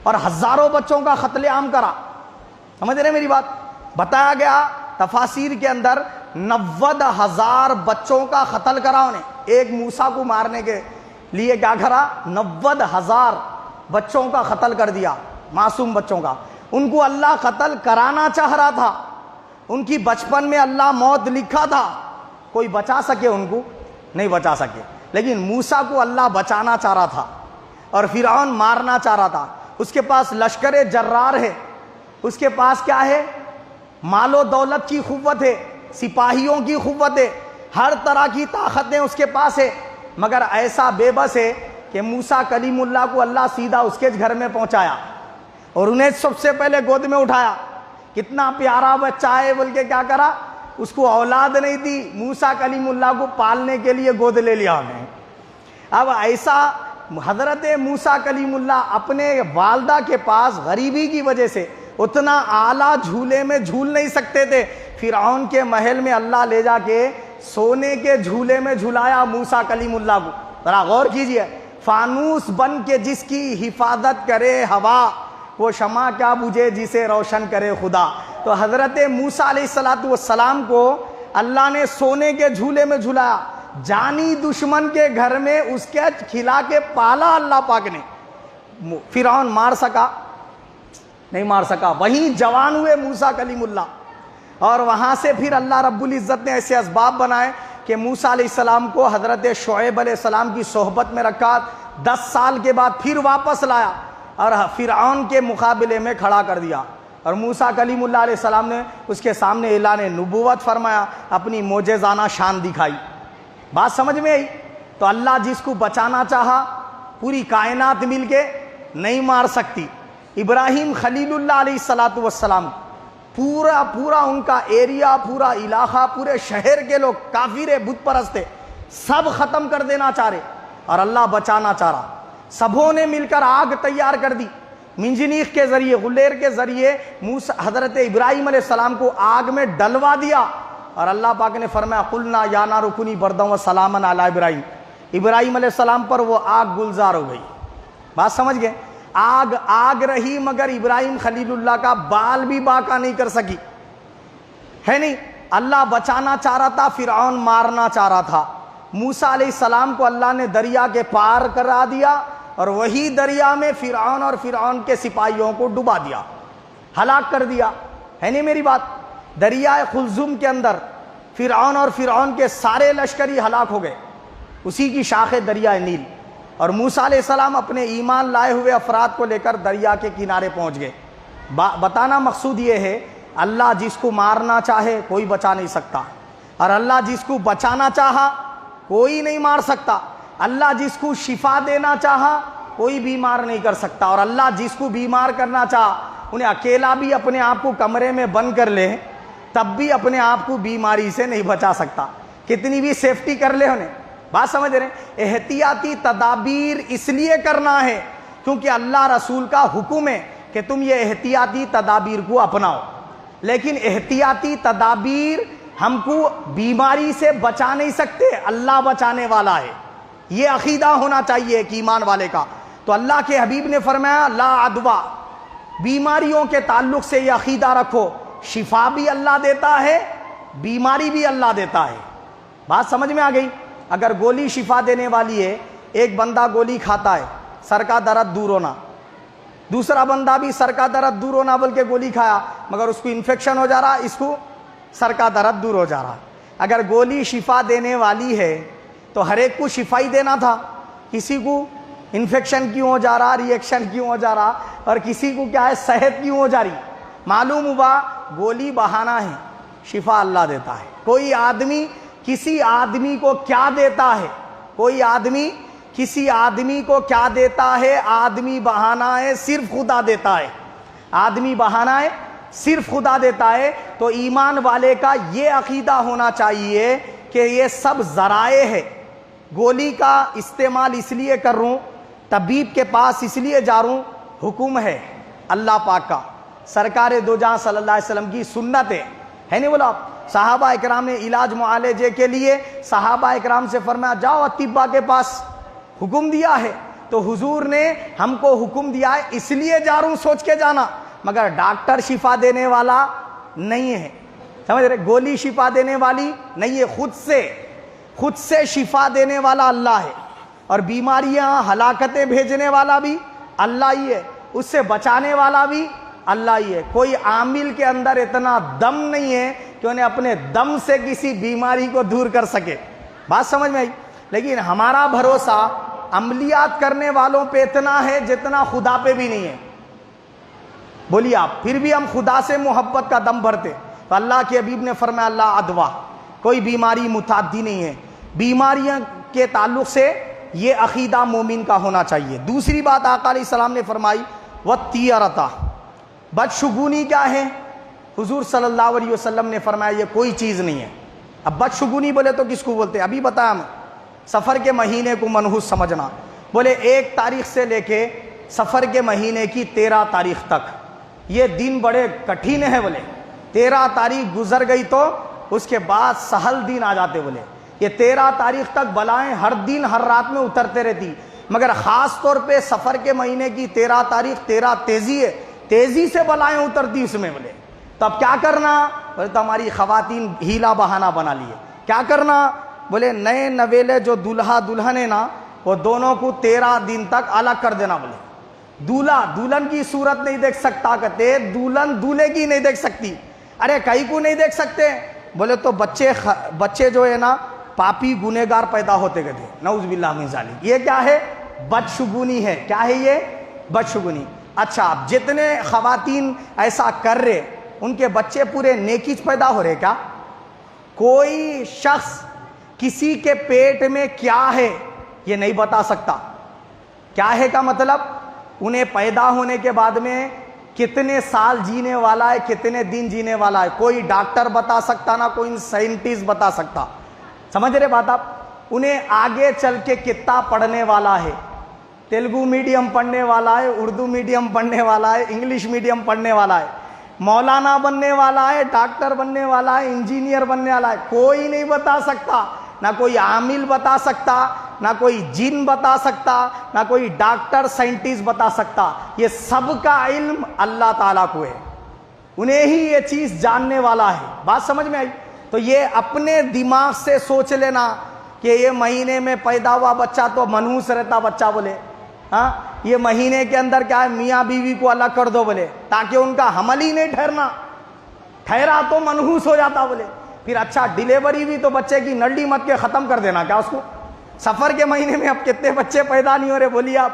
اور ہزاروں بچوں کا قتل عام کرا۔ سمجھ رہے میری بات؟ بتایا گیا تفاسیر کے اندر 90,000 بچوں کا قتل کرا انہیں، ایک موسیٰ کو مارنے کے لیے کیا کرا؟ 90,000 بچوں کا قتل کر دیا، معصوم بچوں کا۔ ان کو اللہ قتل کرانا چاہ رہا تھا، ان کی بچپن میں اللہ موت لکھا تھا، کوئی بچا سکے ان کو؟ نہیں بچا سکے، لیکن موسیٰ کو اللہ بچانا چاہ رہا تھا اور فرعون مارنا چاہ رہا تھا۔ اس کے پاس لشکر جرار ہے، اس کے پاس کیا ہے؟ مال و دولت کی قوت ہے، سپاہیوں کی قوت ہے، ہر طرح کی طاقتیں اس کے پاس ہے، مگر ایسا بے بس ہے کہ موسیٰ کلیم اللہ کو اللہ سیدھا اس کے گھر میں پہنچایا اور انہیں سب سے پہلے گود میں اٹھایا کتنا پیارا بچہ ہے بول کے کیا کرا، اس کو اولاد نہیں دی، موسیٰ کلیم اللہ کو پالنے کے لیے گود لے لیا ہمیں۔ اب ایسا حضرت موسیٰ کلیم اللہ اپنے والدہ کے پاس غریبی کی وجہ سے اتنا اعلیٰ جھولے میں جھول نہیں سکتے تھے، فرعون کے محل میں اللہ لے جا کے سونے کے جھولے میں جھلایا موسیٰ کلیم اللہ کو۔ ذرا غور کیجئے، فانوس بن کے جس کی حفاظت کرے ہوا، وہ شمع کیا بجھے جسے روشن کرے خدا۔ تو حضرت موسیٰ علیہ السلام کو اللہ نے سونے کے جھولے میں جھلایا، جانی دشمن کے گھر میں اس کے کھلا کے پالا اللہ پاک نے۔ فرعون مار سکا؟ نہیں مار سکا، وہیں جوان ہوئے موسیٰ کلیم اللہ، اور وہاں سے پھر اللہ رب العزت نے ایسے اسباب بنائے کہ موسیٰ علیہ السلام کو حضرت شعیب علیہ السلام کی صحبت میں رکھا، 10 سال کے بعد پھر واپس لایا اور فرعون کے مقابلے میں کھڑا کر دیا، اور موسیٰ کلیم اللہ علیہ السلام نے اس کے سامنے اعلان نبوت فرمایا، اپنی معجزانہ شان دکھائی۔ بات سمجھ میں آئی؟ تو اللہ جس کو بچانا چاہا پوری کائنات مل کے نہیں مار سکتی۔ ابراہیم خلیل اللہ علیہ السلام پورا ان کا ایریا، پورا علاقہ، پورے شہر کے لوگ کافر بت پرست، سب ختم کر دینا چاہ رہے، اور اللہ بچانا چاہ رہا۔ سبوں نے مل کر آگ تیار کر دی، منجنیق کے ذریعے، غلیر کے ذریعے حضرت ابراہیم علیہ السلام کو آگ میں ڈلوا دیا، اور اللہ پاک نے فرمایا قلنا یا نار کونی بردا و سلاما علی ابراہیم، ابراہیم علیہ السلام پر وہ آگ گلزار ہو گئی۔ بات سمجھ گئے؟ آگ رہی مگر ابراہیم خلیل اللہ کا بال بھی باقا نہیں کر سکی، ہے نہیں؟ اللہ بچانا چاہ رہا تھا، فرعون مارنا چاہ رہا تھا۔ موسیٰ علیہ السلام کو اللہ نے دریا کے پار کرا دیا، اور وہی دریا میں فرعون اور فرعون کے سپاہیوں کو ڈبا دیا، ہلاک کر دیا، ہے نہیں میری بات؟ دریائے قلزم کے اندر فرعون اور فرعون کے سارے لشکری ہلاک ہو گئے، اسی کی شاخ دریائے نیل۔ اور موسیٰ علیہ السلام اپنے ایمان لائے ہوئے افراد کو لے کر دریا کے کنارے پہنچ گئے۔ بتانا مقصود یہ ہے، اللہ جس کو مارنا چاہے کوئی بچا نہیں سکتا، اور اللہ جس کو بچانا چاہا کوئی نہیں مار سکتا۔ اللہ جس کو شفا دینا چاہا کوئی بیمار نہیں کر سکتا، اور اللہ جس کو بیمار کرنا چاہا انہیں اکیلا بھی اپنے آپ کو کمرے میں بند کر لے تب بھی اپنے آپ کو بیماری سے نہیں بچا سکتا، کتنی بھی سیفٹی کر لے انہیں۔ بات سمجھ رہے ہیں؟ احتیاطی تدابیر اس لیے کرنا ہے کیونکہ اللہ رسول کا حکم ہے کہ تم یہ احتیاطی تدابیر کو اپناؤ، لیکن احتیاطی تدابیر ہم کو بیماری سے بچا نہیں سکتے، اللہ بچانے والا ہے، یہ عقیدہ ہونا چاہیے کہ ایمان والے کا۔ تو اللہ کے حبیب نے فرمایا لا عدوا، بیماریوں کے تعلق سے یہ عقیدہ رکھو، شفا بھی اللہ دیتا ہے، بیماری بھی اللہ دیتا ہے۔ بات سمجھ میں آ گئی؟ اگر گولی شفا دینے والی ہے، ایک بندہ گولی کھاتا ہے سر کا درد دور ہونا، دوسرا بندہ بھی سر کا درد دور ہونا بول کے گولی کھایا مگر اس کو انفیکشن ہو جا رہا، اس کو سر کا درد دور ہو جا رہا۔ اگر گولی شفا دینے والی ہے تو ہر ایک کو شفا ہی دینا تھا، کسی کو انفیکشن کیوں ہو جا رہا، ری ایکشن کیوں ہو جا رہا، اور کسی کو کیا ہے صحت کیوں ہو جا رہی؟ معلوم ہوا گولی بہانہ ہے، شفا اللہ دیتا ہے۔ کوئی آدمی کسی آدمی کو کیا دیتا ہے؟ کوئی آدمی کسی آدمی کو کیا دیتا ہے؟ آدمی بہانہ ہے، صرف خدا دیتا ہے۔ آدمی بہانہ ہے، صرف خدا دیتا ہے۔ تو ایمان والے کا یہ عقیدہ ہونا چاہیے کہ یہ سب ذرائع ہے، گولی کا استعمال اس لیے کر رہا ہوں، طبیب کے پاس اس لیے جا رہا ہوں، حکم ہے اللہ پاک کا، سرکار دو جہاں صلی اللہ علیہ وسلم کی سنت ہے نہیں بولا؟ صحابہ اکرام نے علاج معالجے کے لیے صحابہ اکرام سے فرمایا جاؤ اطباء کے پاس، حکم دیا ہے۔ تو حضور نے ہم کو حکم دیا ہے اس لیے جا رہا ہوں سوچ کے جانا، مگر ڈاکٹر شفا دینے والا نہیں ہے، سمجھ رہے؟ گولی شفا دینے والی نہیں ہے، خود سے شفا دینے والا اللہ ہے، اور بیماریاں ہلاکتیں بھیجنے والا بھی اللہ ہی ہے، اس سے بچانے والا بھی اللہ ہی ہے۔ کوئی عامل کے اندر اتنا دم نہیں ہے کہ انہیں اپنے دم سے کسی بیماری کو دور کر سکے۔ بات سمجھ میں آئی؟ لیکن ہمارا بھروسہ عملیات کرنے والوں پہ اتنا ہے جتنا خدا پہ بھی نہیں ہے۔ بولیے آپ، پھر بھی ہم خدا سے محبت کا دم بھرتے۔ تو اللہ کے حبیب نے فرمایا اللہ عدوا، کوئی بیماری متعدی نہیں ہے۔ بیماریاں کے تعلق سے یہ عقیدہ مومن کا ہونا چاہیے۔ دوسری بات آقا علیہ السلام نے فرمائی وَالطِّیَرَةَ، بدشگونی کیا ہے؟ حضور صلی اللہ علیہ وسلم نے فرمایا یہ کوئی چیز نہیں ہے۔ اب بدشگونی بولے تو کس کو بولتے ہیں؟ ابھی بتایا ہمیں، سفر کے مہینے کو منحوس سمجھنا۔ بولے 1 تاریخ سے لے کے سفر کے مہینے کی 13 تاریخ تک یہ دن بڑے کٹھن ہیں۔ بولے 13 تاریخ گزر گئی تو اس کے بعد سہل دن آ جاتے۔ بولے یہ 13 تاریخ تک بلائیں ہر دن ہر رات میں اترتے رہتی، مگر خاص طور پہ سفر کے مہینے کی 13 تاریخ 13 تیزی ہے، تیزی سے بلائیں اترتی اس میں۔ بولے تو اب کیا کرنا؟ بولے تو ہماری خواتین ہیلا بہانہ بنا لیے۔ کیا کرنا؟ بولے نئے نویلے جو دولہا دلہن ہے نا، وہ دونوں کو 13 دن تک الگ کر دینا۔ بولے دولہا دلہن کی صورت نہیں دیکھ سکتا، کہتے دلہن دولہے کی نہیں دیکھ سکتی۔ ارے کئی کو نہیں دیکھ سکتے؟ بولے تو بچے جو ہے نا پاپی گنہگار پیدا ہوتے گئے تھے، نعوذ باللہ من ذالک۔ یہ کیا ہے؟ بدشگونی ہے۔ کیا ہے یہ؟ بدشگونی۔ اچھا اب جتنے خواتین ایسا کر رہے ان کے بچے پورے نیکیچ پیدا ہو رہے کیا؟ کوئی شخص کسی کے پیٹ میں کیا ہے یہ نہیں بتا سکتا۔ کیا ہے کا مطلب انہیں پیدا ہونے کے بعد میں کتنے سال جینے والا ہے، کتنے دن جینے والا ہے، کوئی ڈاکٹر بتا سکتا نہ کوئی سائنٹسٹ بتا سکتا۔ سمجھ رہے بات آپ؟ انہیں آگے چل کے کتنا پڑھنے والا ہے، تیلگو میڈیم پڑھنے والا ہے، اردو میڈیم پڑھنے والا ہے، انگلش میڈیم پڑھنے والا ہے، مولانا بننے والا ہے، ڈاکٹر بننے والا ہے، انجینئر بننے والا ہے، کوئی نہیں بتا سکتا۔ نہ کوئی عامل بتا سکتا، نہ کوئی جن بتا سکتا، نہ کوئی ڈاکٹر سائنٹسٹ بتا سکتا۔ یہ سب کا علم اللہ تعالیٰ کو ہے، انہیں ہی یہ چیز جاننے والا ہے۔ بات سمجھ میں آئی؟ تو یہ اپنے دماغ سے سوچ لینا کہ یہ مہینے میں پیدا ہوا بچہ تو منحوس رہتا بچہ۔ بولے ہاں یہ مہینے کے اندر کیا ہے، میاں بیوی کو الگ کر دو بولے تاکہ ان کا حمل ہی نہیں ٹھہرا تو منحوس ہو جاتا۔ بولے پھر اچھا ڈیلیوری بھی تو بچے کی نلی مت کے ختم کر دینا کیا اس کو؟ سفر کے مہینے میں اب کتنے بچے پیدا نہیں ہو رہے بولیے آپ؟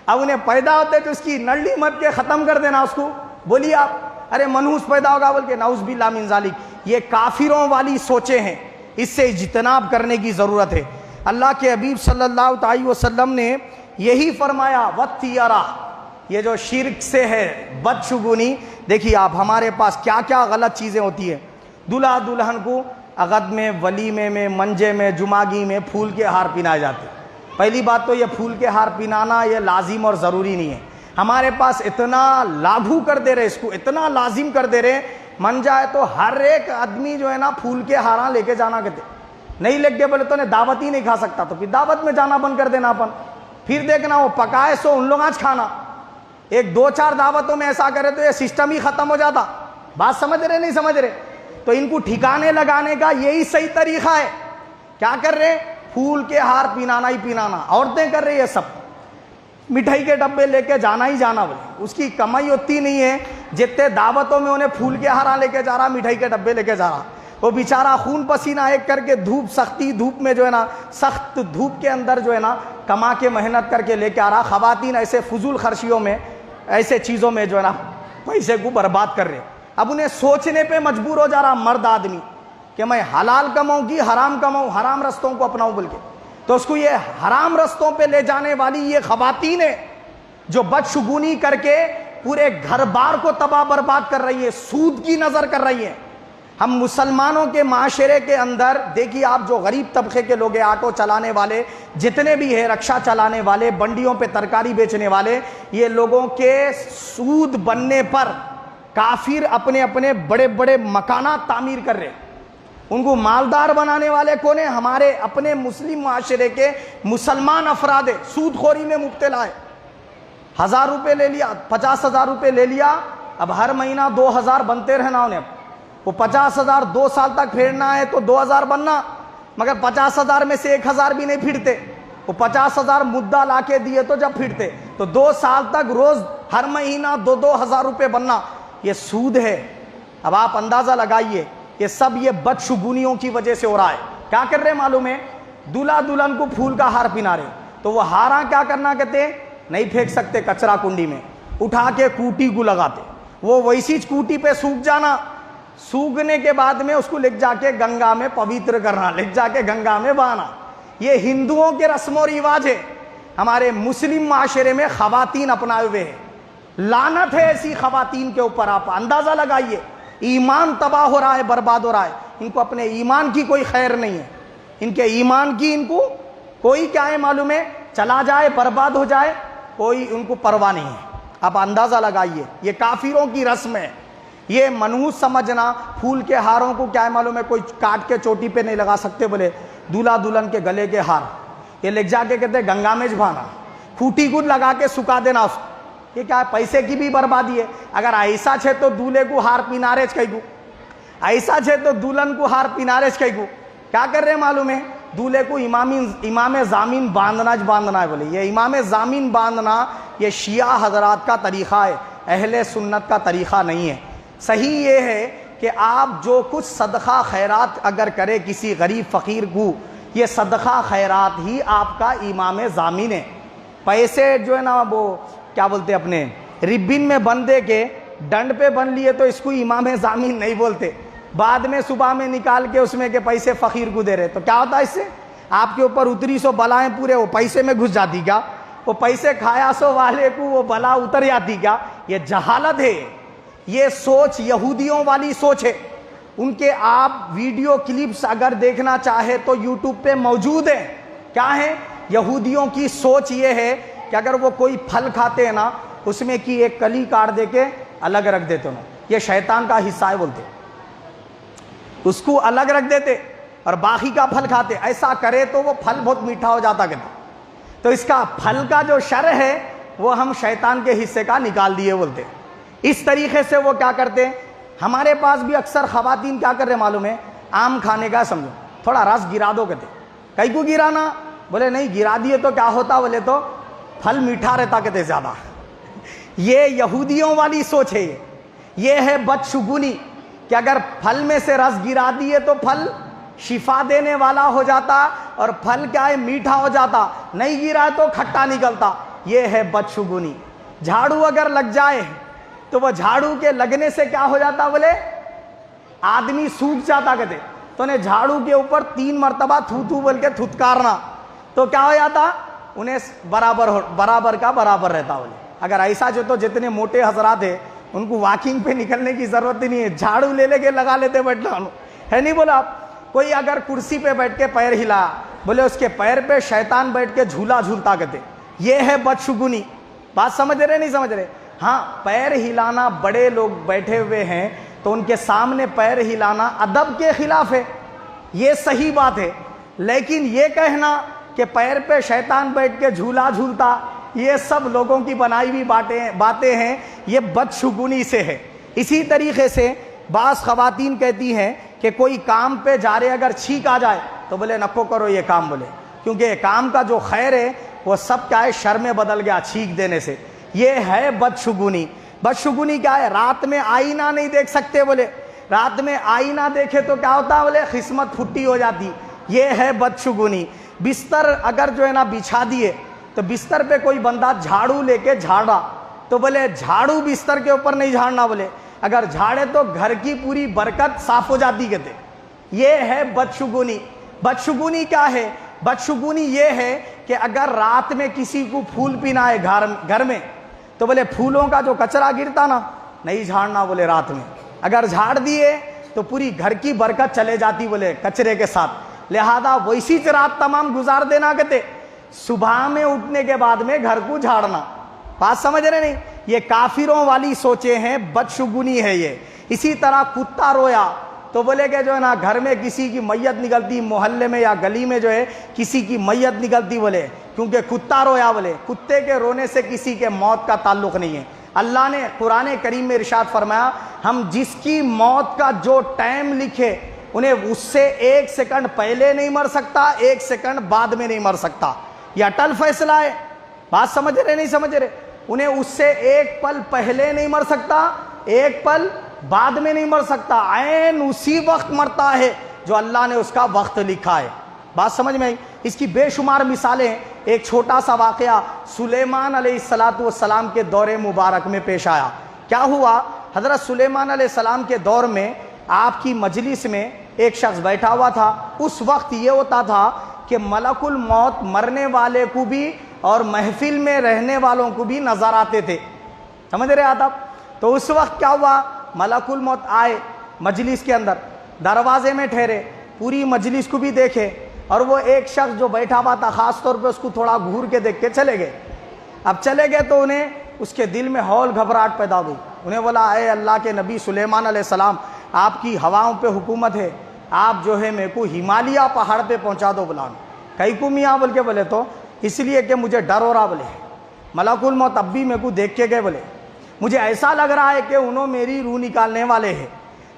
اب انہیں پیدا ہوتے تو اس کی نلی مت کے ختم کر دینا اس کو، بولیے آپ؟ ارے منحوس پیدا ہوگا بول کے نعوذ باللہ من ذالک۔ یہ کافروں والی سوچیں ہیں، اس سے اجتناب کرنے کی ضرورت ہے۔ اللہ کے حبیب صلی اللہ تعالی وسلم نے یہی فرمایا وَالطِّیَرَةِ، یہ جو شرک سے ہے بدشگونی۔ دیکھیے آپ ہمارے پاس کیا کیا غلط چیزیں ہوتی ہیں۔ دلہا دلہن کو عقد میں، ولیمے میں، منجے میں، جمعگی میں پھول کے ہار پہنائے جاتے۔ پہلی بات تو یہ پھول کے ہار پہنانا یہ لازم اور ضروری نہیں ہے۔ ہمارے پاس اتنا لاگو کر دے رہے، اس کو اتنا لازم کر دے رہے، من جائے تو ہر ایک آدمی جو ہے نا پھول کے ہاراں لے کے جانا کہتے، نہیں لے کے بولے تو انہیں دعوت ہی نہیں کھا سکتا، تو پھر دعوت میں جانا بند کر دینا اپن۔ پھر دیکھنا وہ پکائے سو ان لوگ آج کھانا، 1-2-4 دعوتوں میں ایسا کرے تو یہ سسٹم ہی ختم ہو جاتا۔ بات سمجھ رہے نہیں سمجھ رہے؟ تو ان کو ٹھکانے لگانے کا یہی صحیح طریقہ ہے۔ کیا کر رہے؟ پھول کے ہار پینانا ہی پینانا۔ عورتیں کر رہی ہے سب، مٹھائی کے ڈبے لے کے جانا ہی جانا، بولے اس کی کمائی اتنی نہیں ہے جتنے دعوتوں میں انہیں پھول کے ہاراں لے کے جا رہا، مٹھائی کے ڈبے لے کے جا رہا۔ وہ بیچارہ خون پسینہ ایک کر کے سختی دھوپ میں جو ہے نا، سخت دھوپ کے اندر جو ہے نا کما کے محنت کر کے لے کے آ رہا۔ خواتین ایسے فضول خرچیوں میں، ایسے چیزوں میں جو ہے نا پیسے کو برباد کر رہے۔ اب انہیں سوچنے پہ مجبور ہو جا رہا مرد آدمی کہ میں حلال کماؤں کی حرام کماؤں، حرام رستوں کو اپناؤں بول کے، تو اس کو یہ حرام رستوں پہ لے جانے والی یہ خواتین ہے جو بدشگونی کر کے پورے گھر بار کو تباہ برباد کر رہی ہے، سود کی نظر کر رہی ہے۔ ہم مسلمانوں کے معاشرے کے اندر دیکھیے آپ جو غریب طبقے کے لوگ ہیں، آٹو چلانے والے جتنے بھی ہیں، رکشہ چلانے والے، بنڈیوں پہ ترکاری بیچنے والے، یہ لوگوں کے سود بننے پر کافر اپنے اپنے بڑے بڑے مکانات تعمیر کر رہے۔ ان کو مالدار بنانے والے کون ہیں؟ ہمارے اپنے مسلم معاشرے کے مسلمان افراد سود خوری میں مبتلا ہے۔ 1000 روپے لے لیا، 50,000 روپے لے لیا، اب ہر مہینہ 2000 بنتے رہنا انہیں۔ وہ 50,000 2 سال تک پھیرنا ہے تو 2000 بننا، مگر 50,000 میں سے 1000 بھی نہیں پھرتے۔ وہ 50,000 مدعا لا کے دیے تو جب پھرتے تو 2 سال تک روز ہر مہینہ 2,000 روپے بننا، یہ سود ہے۔ اب آپ اندازہ لگائیے، یہ سب یہ بدشگونیوں کی وجہ سے ہو رہا ہے۔ کیا کر رہے معلوم ہے؟ دلہا دلہن کو پھول کا ہار پہنا رہے، تو وہ ہاراں کیا کرنا کہتے ہیں؟ نہیں پھینک سکتے کچرا کنڈی میں، اٹھا کے کوٹی کو لگاتے، وہ ویسی کوٹی پہ سوکھ جانا، سوکھنے کے بعد میں اس کو لے جا کے گنگا میں پوتر کرنا، لے جا کے گنگا میں بہانا۔ یہ ہندوؤں کے رسم و رواج ہے، ہمارے مسلم معاشرے میں خواتین اپنائے ہوئے ہیں۔ لعنت ہے ایسی خواتین کے اوپر۔ آپ اندازہ لگائیے ایمان تباہ ہو رہا ہے، برباد ہو رہا ہے. ان کو اپنے ایمان کی کوئی خیر نہیں ہے، ان کے ایمان کی ان کو کوئی کیا ہے معلوم ہے، چلا جائے برباد ہو جائے کوئی ان کو پرواہ نہیں ہے. اب اندازہ لگائیے، یہ کافروں کی رسم ہے. یہ منحوس سمجھنا، پھول کے ہاروں کو کیا ہے معلوم ہے، کوئی کاٹ کے چوٹی پہ نہیں لگا سکتے، بولے دولہا دلہن کے گلے کے ہار یہ لے جا کے کہتے گنگا میں جھانا، پھوٹی گڈ لگا کے سکھا دینا اس کو. یہ کیا ہے، پیسے کی بھی بربادی ہے. اگر ایسا چھے تو دولہے کو ہار پینارے کہیں گو، ایسا چھے تو دلہن کو ہار پینارے کہیں گو. کیا کر رہے معلوم ہے، دولہے کو امام زامین باندھنا ہے. بولے یہ امام زامین باندھنا یہ شیعہ حضرات کا طریقہ ہے، اہل سنت کا طریقہ نہیں ہے. صحیح یہ ہے کہ آپ جو کچھ صدقہ خیرات اگر کرے کسی غریب فقیر کو، یہ صدقہ خیرات ہی آپ کا امام ضامن ہے. پیسے جو ہے نا وہ کیا بولتے اپنے ربن میں بندے کے ڈنڈ پہ بن لیے تو اس کو امام ضامن نہیں بولتے. بعد میں صبح میں نکال کے اس میں کے پیسے فقیر کو دے رہے تو کیا ہوتا ہے، اس سے آپ کے اوپر اتری سو بلائیں پورے وہ پیسے میں گھس جاتی کیا، وہ پیسے کھایا سو والے کو وہ بلا اتر جاتی کیا. یہ جہالت ہے، یہ سوچ یہودیوں والی سوچ ہے. ان کے آپ ویڈیو کلپس اگر دیکھنا چاہے تو یوٹیوب پہ موجود ہے. کیا ہے، یہودیوں کی سوچ یہ ہے کہ اگر وہ کوئی پھل کھاتے ہیں نا اس میں کی ایک کلی کاٹ دے کے الگ رکھ دیتے ہیں، یہ شیطان کا حصہ ہے بولتے، اس کو الگ رکھ دیتے اور باقی کا پھل کھاتے. ایسا کرے تو وہ پھل بہت میٹھا ہو جاتا کہتے. تو اس کا پھل کا جو شر ہے وہ ہم شیطان کے حصے کا نکال دیے بولتے. اس طریقے سے وہ کیا کرتے ہیں. ہمارے پاس بھی اکثر خواتین کیا کر رہے معلوم ہے، آم کھانے کا سمجھو تھوڑا رس گرا دو کہتے. کئی کو گرانا، بولے نہیں گرا دیے تو کیا ہوتا، بولے تو پھل میٹھا رہتا کہتے زیادہ. یہ یہودیوں والی سوچ ہے. یہ ہے بدشگونی کہ اگر پھل میں سے رس گرا دیے تو پھل شفا دینے والا ہو جاتا اور پھل کیا ہے میٹھا ہو جاتا، نہیں گرا تو کھٹا نکلتا. یہ ہے بدشگونی. جھاڑو اگر لگ جائے تو وہ جھاڑو کے لگنے سے کیا ہو جاتا، بولے آدمی سوکھ جاتا کہتے. تو انہیں جھاڑو کے اوپر 3 مرتبہ تھو تھو بول کے تھتکارنا تو کیا ہو جاتا، انہیں برابر کا برابر رہتا. بولے اگر ایسا جو تو جتنے موٹے حضرات ہیں ان کو واکنگ پہ نکلنے کی ضرورت ہی نہیں ہے، جھاڑو لے لے کے لگا لیتے بیٹھنا ہے. نہیں بولا آپ، کوئی اگر کرسی پہ بیٹھ کے پیر ہلا، بولے اس کے پیر پہ شیطان بیٹھ کے جھولا جھولتا کہتے. یہ ہے بدشگونی. بات سمجھ رہے نہیں سمجھ رہے. ہاں پیر ہلانا، بڑے لوگ بیٹھے ہوئے ہیں تو ان کے سامنے پیر ہلانا ادب کے خلاف ہے، یہ صحیح بات ہے. لیکن یہ کہنا کہ پیر پہ شیطان بیٹھ کے جھولا جھولتا، یہ سب لوگوں کی بنائی ہوئی باتیں ہیں، یہ بدشگونی سے ہے. اسی طریقے سے بعض خواتین کہتی ہیں کہ کوئی کام پہ جا رہے اگر چھینک آ جائے تو بولے نکو کرو یہ کام، بولے کیونکہ یہ کام کا جو خیر ہے وہ سب کیا ہے شر میں بدل گیا چھینک دینے سے. یہ ہے بدشگونی. بدشگونی کیا ہے، رات میں آئینہ نہیں دیکھ سکتے. بولے رات میں آئینہ دیکھے تو کیا ہوتا، بولے قسمت پھٹی ہو جاتی. یہ ہے بدشگونی. بستر اگر جو ہے نا بچھا دیے تو بستر پہ کوئی بندہ جھاڑو لے کے جھاڑا تو بولے جھاڑو بستر کے اوپر نہیں جھاڑنا، بولے اگر جھاڑے تو گھر کی پوری برکت صاف ہو جاتی کہتے. یہ ہے بدشگونی. بدشگونی کیا ہے، بدشگونی یہ ہے کہ اگر رات میں کسی کو پھول پینا ہے گھر میں تو بولے پھولوں کا جو کچرا گرتا نا نہیں جھاڑنا، بولے رات میں اگر جھاڑ دیے تو پوری گھر کی برکت چلے جاتی بولے کچرے کے ساتھ. لہذا ویسی رات تمام گزار دینا کہتے، صبح میں اٹھنے کے بعد میں گھر کو جھاڑنا. بات سمجھ رہے نہیں، یہ کافروں والی سوچیں ہیں، بدشگونی ہے یہ. اسی طرح کتا رویا تو بولے کہ جو ہے نا گھر میں کسی کی میت نکلتی، محلے میں یا گلی میں جو ہے کسی کی میت نکلتی، بولے کیونکہ کتا رویا، بولے کتے کے رونے سے کسی کے موت کا تعلق نہیں ہے. اللہ نے قرآن کریم میں ارشاد فرمایا، ہم جس کی موت کا جو ٹائم لکھے انہیں اس سے 1 سیکنڈ پہلے نہیں مر سکتا، 1 سیکنڈ بعد میں نہیں مر سکتا. یہ اٹل فیصلہ ہے. بات سمجھ رہے نہیں سمجھ رہے، انہیں اس سے 1 پل پہلے نہیں مر سکتا، 1 پل بعد میں نہیں مر سکتا، عین اسی وقت مرتا ہے جو اللہ نے اس کا وقت لکھا ہے. بات سمجھ میں آئی. اس کی بے شمار مثالیں. ایک چھوٹا سا واقعہ سلیمان علیہ السلام کے دور مبارک میں پیش آیا. کیا ہوا، حضرت سلیمان علیہ السلام کے دور میں آپ کی مجلس میں ایک شخص بیٹھا ہوا تھا. اس وقت یہ ہوتا تھا کہ ملک الموت مرنے والے کو بھی اور محفل میں رہنے والوں کو بھی نظر آتے تھے. سمجھ رہے آپ؟ تو اس وقت کیا ہوا، ملک الموت آئے مجلس کے اندر، دروازے میں ٹھہرے، پوری مجلس کو بھی دیکھے، اور وہ ایک شخص جو بیٹھا ہوا تھا خاص طور پہ اس کو تھوڑا گھور کے دیکھ کے چلے گئے۔ اب چلے گئے تو انہیں اس کے دل میں ہول گھبراہٹ پیدا ہوئی۔ انہیں بولا اے اللہ کے نبی سلیمان علیہ السلام، آپ کی ہواؤں پہ حکومت ہے، آپ جو ہے میرے کو ہمالیہ پہاڑ پہ پہنچا دو بلان۔ کئی کو میاں بول کے بولے تو اس لیے کہ مجھے ڈر ہو رہا، بولے ملک الموت اب بھی میرے کو دیکھ کے گئے، بولے مجھے ایسا لگ رہا ہے کہ انہوں میری روح نکالنے والے ہیں،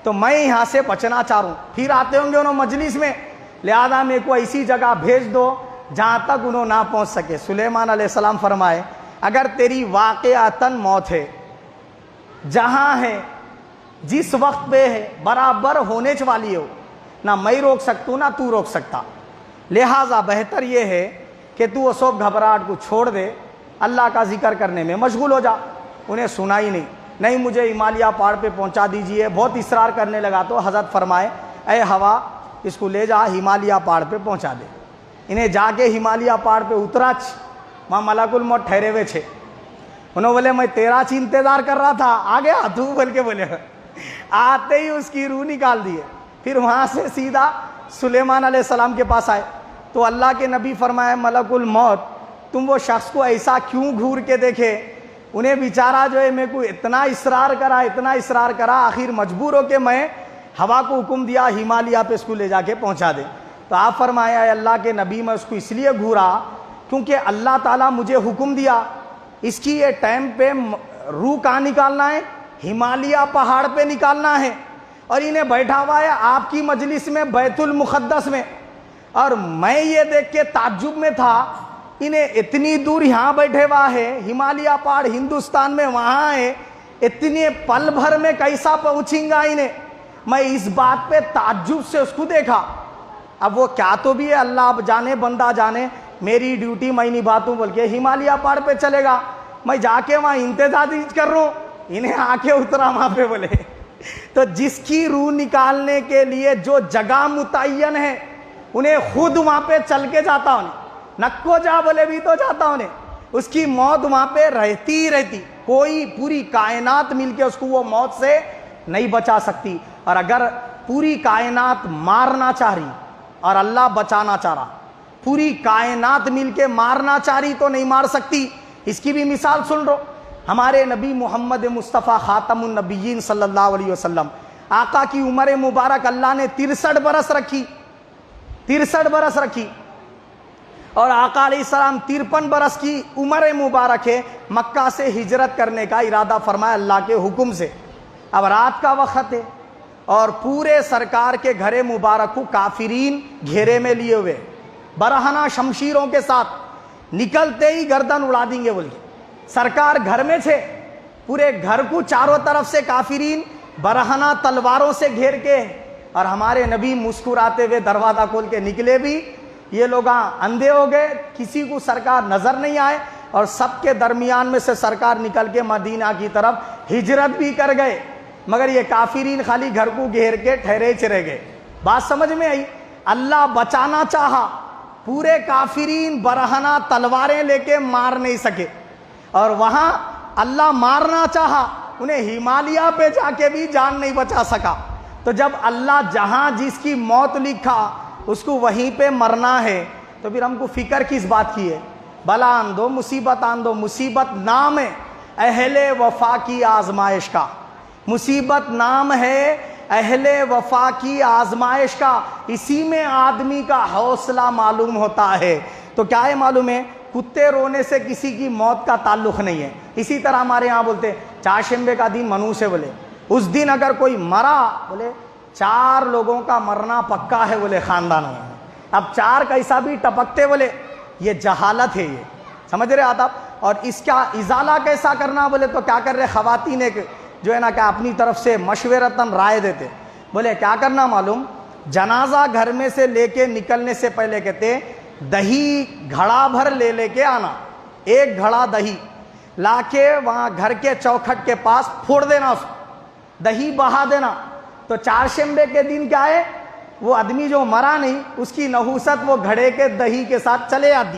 تو میں یہاں سے بچنا چاہ رہا ہوں، پھر آتے ہوں گے انہوں مجلس میں، لہذا میرے کو ایسی جگہ بھیج دو جہاں تک انہوں نہ پہنچ سکے۔ سلیمان علیہ السلام فرمائے اگر تیری واقعتاً موت ہے، جہاں ہے، جس وقت پہ ہے، برابر ہونے والی ہو، نہ میں روک سکتا ہوں نہ تو روک سکتا، لہٰذا بہتر یہ ہے کہ تو وہ سب گھبراہٹ کو چھوڑ دے، اللہ کا ذکر کرنے میں مشغول ہو جا۔ انہیں سنا ہی نہیں مجھے ہمالیہ پہاڑ پہ پہنچا دیجئے، بہت اصرار کرنے لگا تو حضرت فرمائے اے ہوا اس کو لے جا ہمالیہ پہاڑ پہ پہنچا دے۔ انہیں جا کے ہمالیہ پہاڑ پہ اترا، وہاں ملک الموت ٹھہرے ہوئے تھے۔ انہوں بولے میں تیرا انتظار کر رہا تھا، آ گیا تو بول کے بولے، آتے ہی اس کی روح نکال دیے۔ پھر وہاں سے سیدھا سلیمان علیہ السلام کے پاس آئے تو اللہ کے نبی فرمائے ملک الموت تم وہ شخص کو ایسا کیوں گھور کے دیکھے؟ انہیں بیچارہ جو ہے میرے کو اتنا اصرار کرا، آخر مجبور ہو کے میں ہوا کو حکم دیا ہمالیہ پہ اس کو لے جا کے پہنچا دے۔ تو آپ فرمایا اے اللہ کے نبی میں اس کو اس لیے گھورا کیونکہ اللہ تعالیٰ مجھے حکم دیا اس کی یہ ٹائم پہ روح کہاں نکالنا ہے، ہمالیہ پہاڑ پہ نکالنا ہے، اور انہیں بیٹھا ہوا ہے آپ کی مجلس میں بیت المقدس میں، اور میں یہ دیکھ کے تعجب میں تھا انہیں اتنی دور یہاں بیٹھے ہوا ہے، ہمالیہ پہاڑ ہندوستان میں وہاں ہے، اتنے پل بھر میں کیسا پہنچیں گا انہیں؟ میں اس بات پہ تعجب سے اس کو دیکھا۔ اب وہ کیا تو بھی ہے اللہ اب جانے بندہ جانے، میری ڈیوٹی میں نبھاتا ہوں بول کے ہمالیہ پہاڑ پہ چلے گا، میں جا کے وہاں انتظار کر رہا ہوں، انہیں آ کے اترا وہاں پہ بولے۔ تو جس کی روح نکالنے کے لیے جو جگہ متعین ہے انہیں خود وہاں پہ چل کے جاتا ہوں، نکو جا بولے بھی تو جاتا ہوں، اس کی موت وہاں پہ رہتی ہی رہتی، کوئی پوری کائنات مل کے اس کو وہ موت سے نہیں بچا سکتی۔ اور اگر پوری کائنات مارنا چاہ رہی اور اللہ بچانا چاہ رہا، پوری کائنات مل کے مارنا چاہ رہی تو نہیں مار سکتی۔ اس کی بھی مثال سن لو، ہمارے نبی محمد مصطفیٰ خاتم النبیین صلی اللہ علیہ وسلم، آقا کی عمر مبارک اللہ نے 63 برس رکھی، 63 برس رکھی، اور آقا علیہ السلام 53 برس کی عمر مبارک ہے، مکہ سے ہجرت کرنے کا ارادہ فرمایا اللہ کے حکم سے۔ اب رات کا وقت ہے اور پورے سرکار کے گھر مبارک کو کافرین گھیرے میں لیے ہوئے، برہنہ شمشیروں کے ساتھ، نکلتے ہی گردن اڑا دیں گے بول کے۔ سرکار گھر میں تھے، پورے گھر کو چاروں طرف سے کافرین برہنہ تلواروں سے گھیر کے، اور ہمارے نبی مسکراتے ہوئے دروازہ کھول کے نکلے بھی، یہ لوگ اندھے ہو گئے، کسی کو سرکار نظر نہیں آئے، اور سب کے درمیان میں سے سرکار نکل کے مدینہ کی طرف ہجرت بھی کر گئے، مگر یہ کافرین خالی گھر کو گھیر کے ٹھہرے چرے گئے۔ بات سمجھ میں آئی؟ اللہ بچانا چاہا، پورے کافرین برہنہ تلواریں لے کے مار نہیں سکے، اور وہاں اللہ مارنا چاہا، انہیں ہمالیہ پہ جا کے بھی جان نہیں بچا سکا۔ تو جب اللہ جہاں جس کی موت لکھا اس کو وہیں پہ مرنا ہے، تو پھر ہم کو فکر کس بات کی ہے؟ بلا آن دو، مصیبت آن دو، مصیبت نام ہے اہل وفا کی آزمائش کا، مصیبت نام ہے اہل وفا کی آزمائش کا، اسی میں آدمی کا حوصلہ معلوم ہوتا ہے۔ تو کیا ہے معلوم ہے؟ کتے رونے سے کسی کی موت کا تعلق نہیں ہے۔ اسی طرح ہمارے ہاں بولتے چاشمبے کا دن منوس ہے، بولے اس دن اگر کوئی مرا، بولے 4 لوگوں کا مرنا پکا ہے، بولے خاندانوں میں۔ اب 4 کیسا بھی ٹپکتے، بولے یہ جہالت ہے، یہ سمجھ رہے آپ؟ اور اس کا ازالہ کیسا کرنا، بولے تو کیا کر رہے خواتین ایک جو ہے نا کہ اپنی طرف سے مشورتاً رائے دیتے، بولے کیا کرنا معلوم؟ جنازہ گھر میں سے لے کے نکلنے سے پہلے کہتے دہی گھڑا بھر لے کے آنا، 1 گھڑا دہی لا کے وہاں گھر کے چوکھٹ کے پاس پھوڑ دینا، اس کو دہی بہا دینا۔ تو چاشمبے کے دن کیا ہے، وہ آدمی جو مرا نہیں اس کی نحوست وہ گھڑے کے دہی کے ساتھ چلے آتی۔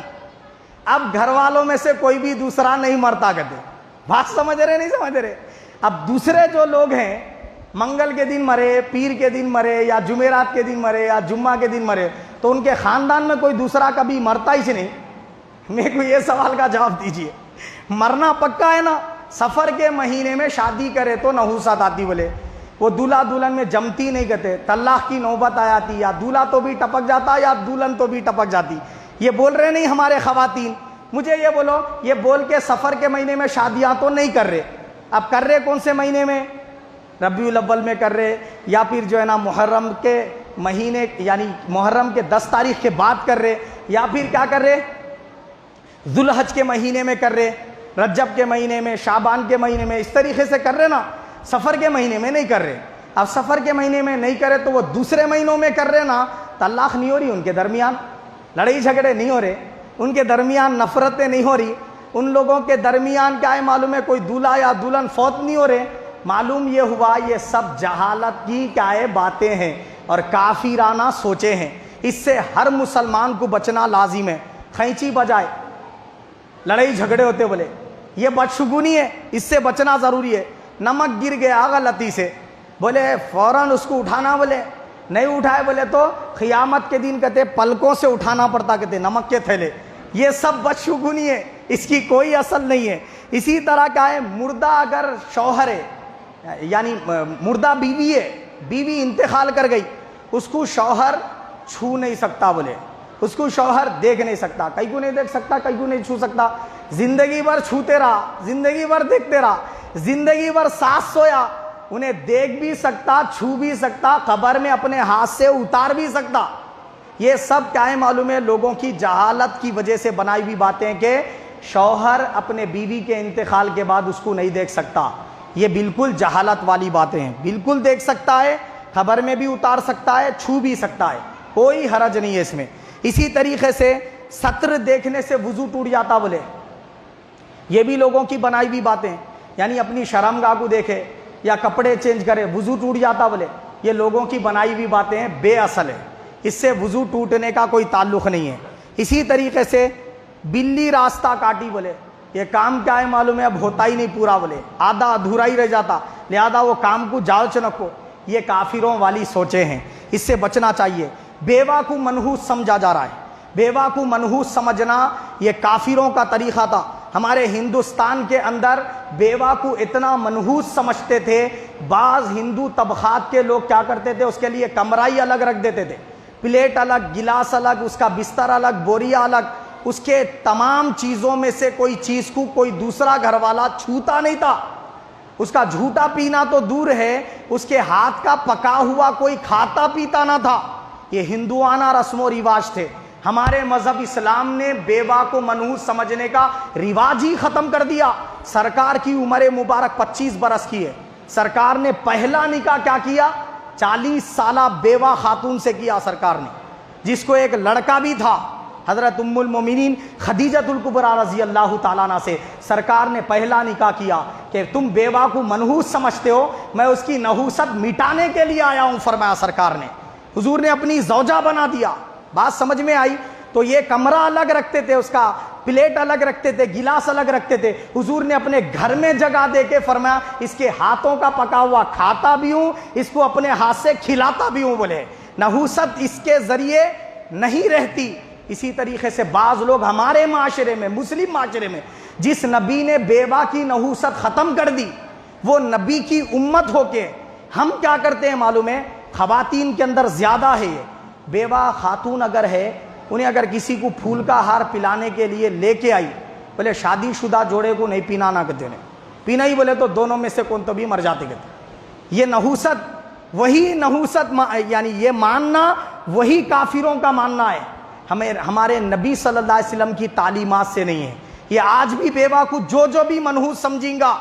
اب گھر والوں میں سے کوئی بھی دوسرا نہیں مرتا، کہتے بات سمجھ رہے نہیں سمجھ رہے؟ اب دوسرے جو لوگ ہیں منگل کے دن مرے، پیر کے دن مرے، یا جمعرات کے دن مرے، یا جمعہ کے دن مرے، تو ان کے خاندان میں کوئی دوسرا کبھی مرتا ہی نہیں؟ میرے کو یہ سوال کا جواب دیجئے۔ مرنا پکا ہے نا؟ سفر کے مہینے میں شادی کرے تو نحوست آتی، بولے وہ دولہا دلہن میں جمتی نہیں کہتے، طلاق کی نوبت آ جاتی، یا دولہا تو بھی ٹپک جاتا یا دلہن تو بھی ٹپک جاتی۔ یہ بول رہے نہیں ہمارے خواتین؟ مجھے یہ بولو، یہ بول کے سفر کے مہینے میں شادیاں تو نہیں کر رہے، اب کر رہے کون سے مہینے میں؟ ربیع الاول میں کر رہے، یا پھر جو ہے نا محرم کے مہینے یعنی محرم کے 10 تاریخ کے بعد کر رہے، یا پھر کیا کر رہے؟ ذوالحج کے مہینے میں کر رہے، رجب کے مہینے میں، شعبان کے مہینے میں، اس طریقے سے کر رہے نا۔ سفر کے مہینے میں نہیں کر رہے۔ اب سفر کے مہینے میں نہیں کرے تو وہ دوسرے مہینوں میں کر رہے نا، طلاق نہیں ہو رہی ان کے درمیان، لڑائی جھگڑے نہیں ہو رہے، ان کے درمیان نفرتیں نہیں ہو رہی، ان لوگوں کے درمیان کیا ہے معلوم ہے، کوئی دولہا یا دلہن فوت نہیں ہو رہے۔ معلوم یہ ہوا یہ سب جہالت کی کیا ہے باتیں ہیں اور کافرانہ سوچے ہیں۔ اس سے ہر مسلمان کو بچنا لازم ہے۔ کھینچی بجائے لڑائی جھگڑے ہوتے، بولے یہ بدشگونی ہے، اس سے بچنا ضروری ہے۔ نمک گر گیا غلطی سے، بولے فوراً اس کو اٹھانا، بولے نہیں اٹھائے بولے تو قیامت کے دن کہتے پلکوں سے اٹھانا پڑتا، کہتے نمک کے تھیلے۔ یہ سب بدشگونی ہے، اس کی کوئی اصل نہیں ہے۔ اسی طرح کیا ہے، مردہ اگر شوہر ہے یعنی مردہ بیوی ہے، بیوی انتقال کر گئی، اس کو شوہر چھو نہیں سکتا، بولے اس کو شوہر دیکھ نہیں سکتا۔ کئی کو نہیں دیکھ سکتا، کئی کو نہیں چھو سکتا، زندگی بھر چھوتے رہا، زندگی بھر دیکھتے رہا، زندگی بھر ساتھ سویا، انہیں دیکھ بھی سکتا، چھو بھی سکتا، قبر میں اپنے ہاتھ سے اتار بھی سکتا۔ یہ سب کیا ہے معلوم ہے، لوگوں کی جہالت کی وجہ سے بنائی ہوئی باتیں کہ شوہر اپنے بیوی کے انتقال کے بعد اس کو نہیں دیکھ سکتا۔ یہ بالکل جہالت والی باتیں ہیں۔ بالکل دیکھ سکتا ہے، خبر میں بھی اتار سکتا ہے، چھو بھی سکتا ہے، کوئی حرج نہیں ہے اس میں۔ اسی طریقے سے سطر دیکھنے سے وضو ٹوٹ جاتا، بولے یہ بھی لوگوں کی بنائی ہوئی باتیں، یعنی اپنی شرمگاہ کو دیکھے یا کپڑے چینج کرے وضو ٹوٹ جاتا، بولے یہ لوگوں کی بنائی ہوئی باتیں ہیں، بے اصل ہے، اس سے وضو ٹوٹنے کا کوئی تعلق نہیں ہے۔ اسی طریقے سے بلی راستہ کاٹی، بولے یہ کام کیا ہے معلوم ہے، اب ہوتا ہی نہیں پورا، بولے آدھا ادھورا ہی رہ جاتا، لہذا وہ کام کو جال چنکو۔ یہ کافروں والی سوچیں ہیں، اس سے بچنا چاہیے۔ بیوہ کو منحوس سمجھا جا رہا ہے، بیوہ کو منحوس سمجھنا یہ کافروں کا طریقہ تھا۔ ہمارے ہندوستان کے اندر بیوہ کو اتنا منحوس سمجھتے تھے، بعض ہندو طبقات کے لوگ کیا کرتے تھے، اس کے لیے کمرہ ہی الگ رکھ دیتے تھے، پلیٹ الگ، گلاس الگ، اس کا بستر الگ، بوریا الگ، اس کے تمام چیزوں میں سے کوئی چیز کو کوئی دوسرا گھر والا چھوتا نہیں تھا۔ اس کا جھوٹا پینا تو دور ہے، اس کے ہاتھ کا پکا ہوا کوئی کھاتا پیتا نہ تھا۔ یہ ہندوانہ رسم و رواج تھے۔ ہمارے مذہب اسلام نے بیوہ کو منحوس سمجھنے کا رواج ہی ختم کر دیا۔ سرکار کی عمر مبارک 25 برس کی ہے، سرکار نے پہلا نکاح کیا کیا؟ 40 سالہ بیوہ خاتون سے کیا سرکار نے، جس کو ایک لڑکا بھی تھا، حضرت ام المومنین خدیجۃ الکبریٰ رضی اللہ تعالیٰ عنہ سے سرکار نے پہلا نکاح کیا کہ تم بیوہ کو منحوس سمجھتے ہو، میں اس کی نحوست مٹانے کے لیے آیا ہوں، فرمایا سرکار نے۔ حضور نے اپنی زوجہ بنا دیا۔ بات سمجھ میں آئی؟ تو یہ کمرہ الگ رکھتے تھے، اس کا پلیٹ الگ رکھتے تھے، گلاس الگ رکھتے تھے۔ حضور نے اپنے گھر میں جگہ دے کے فرمایا اس کے ہاتھوں کا پکا ہوا کھاتا بھی ہوں، اس کو اپنے ہاتھ سے کھلاتا بھی ہوں، بولے نحوست اس کے ذریعے نہیں رہتی۔ اسی طریقے سے بعض لوگ ہمارے معاشرے میں، مسلم معاشرے میں، جس نبی نے بیوہ کی نحوست ختم کر دی، وہ نبی کی امت ہو کے ہم کیا کرتے ہیں معلوم ہے، خواتین کے اندر زیادہ ہے یہ۔ بیوہ خاتون اگر ہے، انہیں اگر کسی کو پھول کا ہار پلانے کے لیے لے کے آئی، بولے شادی شدہ جوڑے کو نہیں پینا، نہ کہتے ہیں پینا ہی، بولے تو دونوں میں سے کون تو بھی مر جاتے کہتے۔ یہ نحوست، وہی نحوست یعنی یہ ماننا وہی کافروں کا ماننا ہے، ہمارے نبی صلی اللہ علیہ وسلم کی تعلیمات سے نہیں ہے۔ یہ آج بھی بیوہ کو جو بھی منحوس سمجھیں گا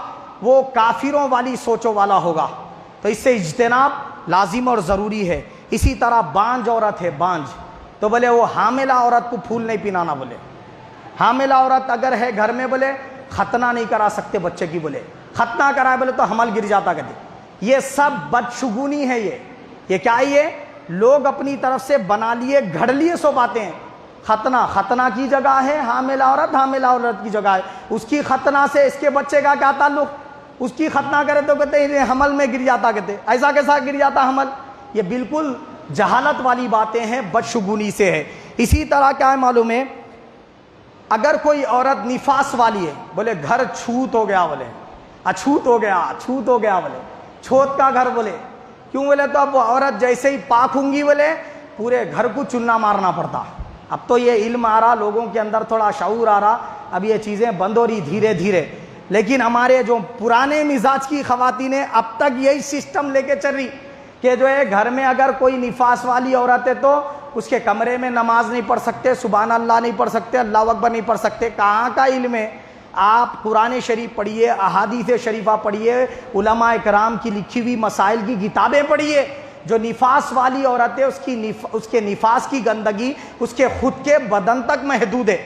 وہ کافروں والی سوچوں والا ہوگا، تو اس سے اجتناب لازم اور ضروری ہے۔ اسی طرح بانج عورت ہے، بانج، تو بولے وہ حاملہ عورت کو پھول نہیں پینانا، بولے حاملہ عورت اگر ہے گھر میں، بولے ختنہ نہیں کرا سکتے بچے کی، بولے ختنہ کرائے بولے تو حمل گر جاتا کہتے۔ یہ سب بدشگونی ہے، یہ کیا ہے، یہ لوگ اپنی طرف سے بنا لیے، گھڑ لیے سو باتیں ہیں۔ ختنہ کی جگہ ہے، حاملہ عورت کی جگہ ہے، اس کی ختنہ سے اس کے بچے کا کیا تعلق؟ اس کی ختنہ کرے تو کہتے ہیں حمل میں گر جاتا، کہتے ایسا کیسا گر جاتا حمل؟ یہ بالکل جہالت والی باتیں ہیں، بدشگونی سے ہے۔ اسی طرح کیا ہے معلوم ہے، اگر کوئی عورت نفاس والی ہے، بولے گھر چھوت ہو گیا، بولے اچھوت ہو گیا، چھوت ہو گیا، بولے چھوت کا گھر، بولے کیوں؟ بولے تو اب وہ عورت جیسے ہی پاک ہوں گی بولے پورے گھر کو چننا مارنا پڑتا۔ اب تو یہ علم آ رہا، لوگوں کے اندر تھوڑا شعور آ رہا، اب یہ چیزیں بند ہو رہی دھیرے دھیرے، لیکن ہمارے جو پرانے مزاج کی خواتین ہیں اب تک یہی سسٹم لے کے چل رہی کہ جو ہے گھر میں اگر کوئی نفاس والی عورت ہے تو اس کے کمرے میں نماز نہیں پڑھ سکتے، سبحان اللہ نہیں پڑھ سکتے، اللہ اکبر نہیں پڑھ سکتے۔ کہاں کا علم ہے؟ آپ قرآن شریف پڑھیے، احادیث شریفہ پڑھیے، علماء کرام کی لکھی ہوئی مسائل کی کتابیں پڑھیے۔ جو نفاس والی عورت ہے اس کے نفاس کی گندگی اس کے خود کے بدن تک محدود ہے،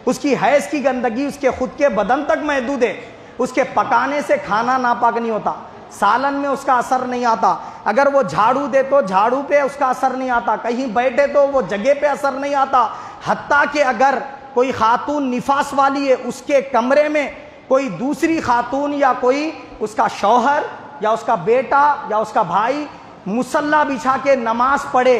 اس کی حیض کی گندگی اس کے خود کے بدن تک محدود ہے، اس کے پکانے سے کھانا ناپاک نہیں ہوتا، سالن میں اس کا اثر نہیں آتا، اگر وہ جھاڑو دے تو جھاڑو پہ اس کا اثر نہیں آتا، کہیں بیٹھے تو وہ جگہ پہ اثر نہیں آتا، حتیٰ کہ اگر کوئی خاتون نفاس والی ہے اس کے کمرے میں کوئی دوسری خاتون یا کوئی اس کا شوہر یا اس کا بیٹا یا اس کا بھائی مصلی بچھا کے نماز پڑھے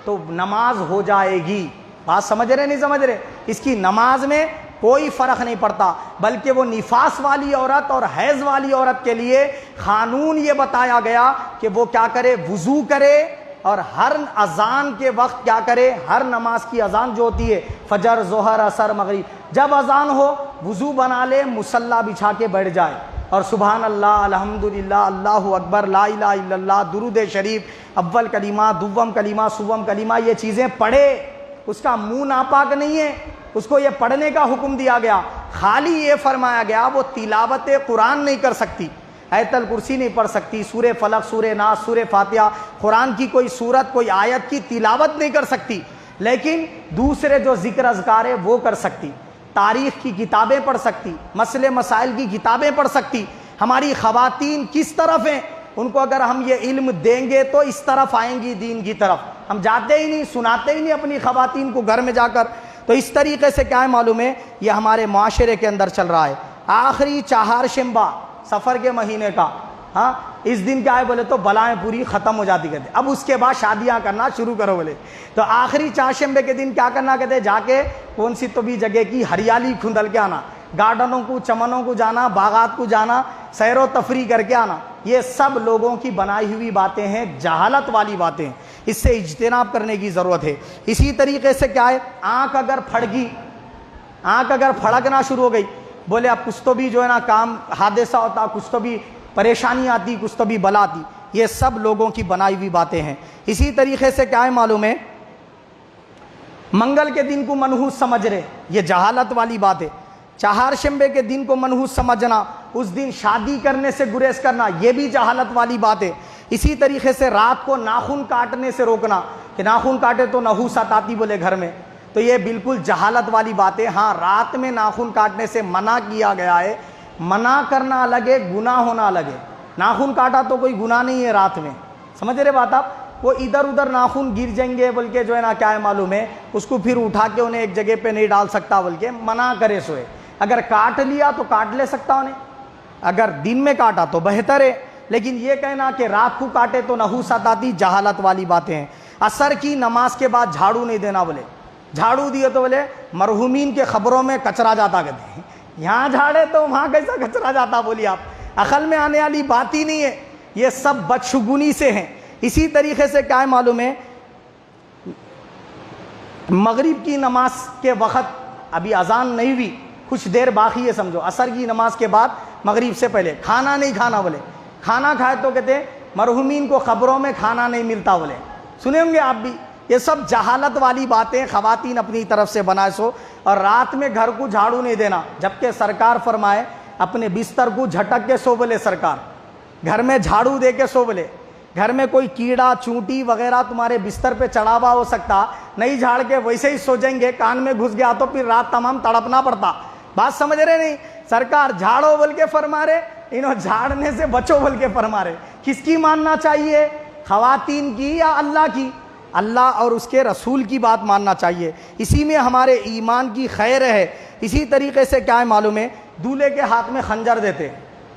تو نماز ہو جائے گی۔ بات سمجھ رہے نہیں سمجھ رہے؟ اس کی نماز میں کوئی فرق نہیں پڑتا، بلکہ وہ نفاس والی عورت اور حیض والی عورت کے لیے قانون یہ بتایا گیا کہ وہ کیا کرے، وضو کرے، اور ہر اذان کے وقت کیا کرے، ہر نماز کی اذان جو ہوتی ہے فجر، ظہر، عصر، مغرب، جب اذان ہو وضو بنا لے، مصلی بچھا کے بیٹھ جائے اور سبحان اللہ، الحمدللہ، اللہ اکبر، لا الہ الا اللہ، درود شریف، اول کلمہ، دوم کلمہ، سوم کلمہ، یہ چیزیں پڑھے۔ اس کا منہ ناپاک نہیں ہے، اس کو یہ پڑھنے کا حکم دیا گیا، خالی یہ فرمایا گیا وہ تلاوت قرآن نہیں کر سکتی، آیت الکرسی نہیں پڑھ سکتی، سورہ فلق، سورہ ناس، سورہ فاتحہ، قرآن کی کوئی سورت، کوئی آیت کی تلاوت نہیں کر سکتی، لیکن دوسرے جو ذکر اذکار ہے وہ کر سکتی، تاریخ کی کتابیں پڑھ سکتی، مسئلے مسائل کی کتابیں پڑھ سکتی۔ ہماری خواتین کس طرف ہیں؟ ان کو اگر ہم یہ علم دیں گے تو اس طرف آئیں گی، دین کی طرف۔ ہم جاتے ہی نہیں، سناتے ہی نہیں اپنی خواتین کو گھر میں جا کر۔ تو اس طریقے سے کیا ہے معلوم ہے، یہ ہمارے معاشرے کے اندر چل رہا ہے۔ آخری چہار شنبہ سفر کے مہینے کا، ہاں اس دن کیا ہے بولے تو بلائیں پوری ختم ہو جاتی، کہتے اب اس کے بعد شادیاں کرنا شروع کرو بولے۔ تو آخری چہارشنبے کے دن کیا کرنا، کہتے جا کے کون سی تو بھی جگہ کی ہریالی کھندل کے آنا، گارڈنوں کو، چمنوں کو جانا، باغات کو جانا، سیر و تفریح کر کے آنا۔ یہ سب لوگوں کی بنائی ہوئی باتیں ہیں، جہالت والی باتیں ہیں، اس سے اجتناب کرنے کی ضرورت ہے۔ اسی طریقے سے کیا ہے، آنکھ اگر پھڑ گئی، آنکھ اگر پھڑکنا شروع ہو گئی، بولے اب کچھ تو بھی جو ہے نا کام حادثہ ہوتا، کچھ تو بھی پریشانی آتی، کچھ تو بھی بلا آتی، یہ سب لوگوں کی بنائی ہوئی باتیں ہیں۔ اسی طریقے سے کیا ہے معلوم ہے، منگل کے دن کو منحوس سمجھ رہے، یہ جہالت والی بات ہے۔ چہارشنبے کے دن کو منحوس سمجھنا، اس دن شادی کرنے سے گریز کرنا، یہ بھی جہالت والی بات ہے۔ اسی طریقے سے رات کو ناخن کاٹنے سے روکنا، کہ ناخن کاٹے تو نحوست آتی بولے گھر میں، تو یہ بالکل جہالت والی بات ہے۔ ہاں رات میں ناخن کاٹنے سے منع کیا گیا ہے، منع کرنا الگ ہے، گناہ ہونا الگ ہے۔ ناخن کاٹا تو کوئی گناہ نہیں ہے رات میں، سمجھ رہے بات آپ؟ وہ ادھر ادھر ناخن گر جائیں گے بول کے جو ہے نا کیا ہے معلوم ہے، اس کو پھر اٹھا کے انہیں ایک جگہ پہ نہیں ڈال سکتا بول کے منع کرے سوئے۔ اگر کاٹ لیا تو کاٹ لے سکتا انہیں، اگر دن میں کاٹا تو بہتر ہے، لیکن یہ کہنا کہ رات کو کاٹے تو نحوست آتی، جہالت والی باتیں ہیں۔ عصر کی نماز کے بعد جھاڑو نہیں دینا، بولے جھاڑو دیے تو بولے مرحومین کے قبروں میں کچرا جاتا، کہتے ہیں یہاں جھاڑے تو وہاں کیسا کچرا جاتا، بولیے آپ، عقل میں آنے والی بات ہی نہیں ہے، یہ سب بدشگونی سے ہیں۔ اسی طریقے سے کیا ہے معلوم ہے، مغرب کی نماز کے وقت ابھی اذان نہیں ہوئی، کچھ دیر باقی ہے سمجھو، عصر کی نماز کے بعد مغرب سے پہلے کھانا نہیں کھانا، بولے کھانا کھائے تو کہتے مرحومین کو قبروں میں کھانا نہیں ملتا، بولے سنے ہوں گے آپ بھی۔ یہ سب جہالت والی باتیں خواتین اپنی طرف سے بنائے سو۔ اور رات میں گھر کو جھاڑو نہیں دینا، جبکہ سرکار فرمائے اپنے بستر کو جھٹک کے سو، بولے سرکار گھر میں جھاڑو دے کے سو، بولے گھر میں کوئی کیڑا چونٹی وغیرہ تمہارے بستر پہ چڑھا ہوا ہو سکتا، نہیں جھاڑ کے ویسے ہی سو جائیں گے، کان میں گھس گیا تو پھر رات تمام تڑپنا پڑتا۔ بات سمجھ رہے نہیں؟ سرکار جھاڑو بول کے فرما رہے، انہوں جھاڑنے سے بچو بول کے فرما رہے۔ کس کی ماننا چاہیے، خواتین کی یا اللہ کی؟ اللہ اور اس کے رسول کی بات ماننا چاہیے، اسی میں ہمارے ایمان کی خیر ہے۔ اسی طریقے سے کیا ہے معلوم ہے، دولہے کے ہاتھ میں خنجر دیتے،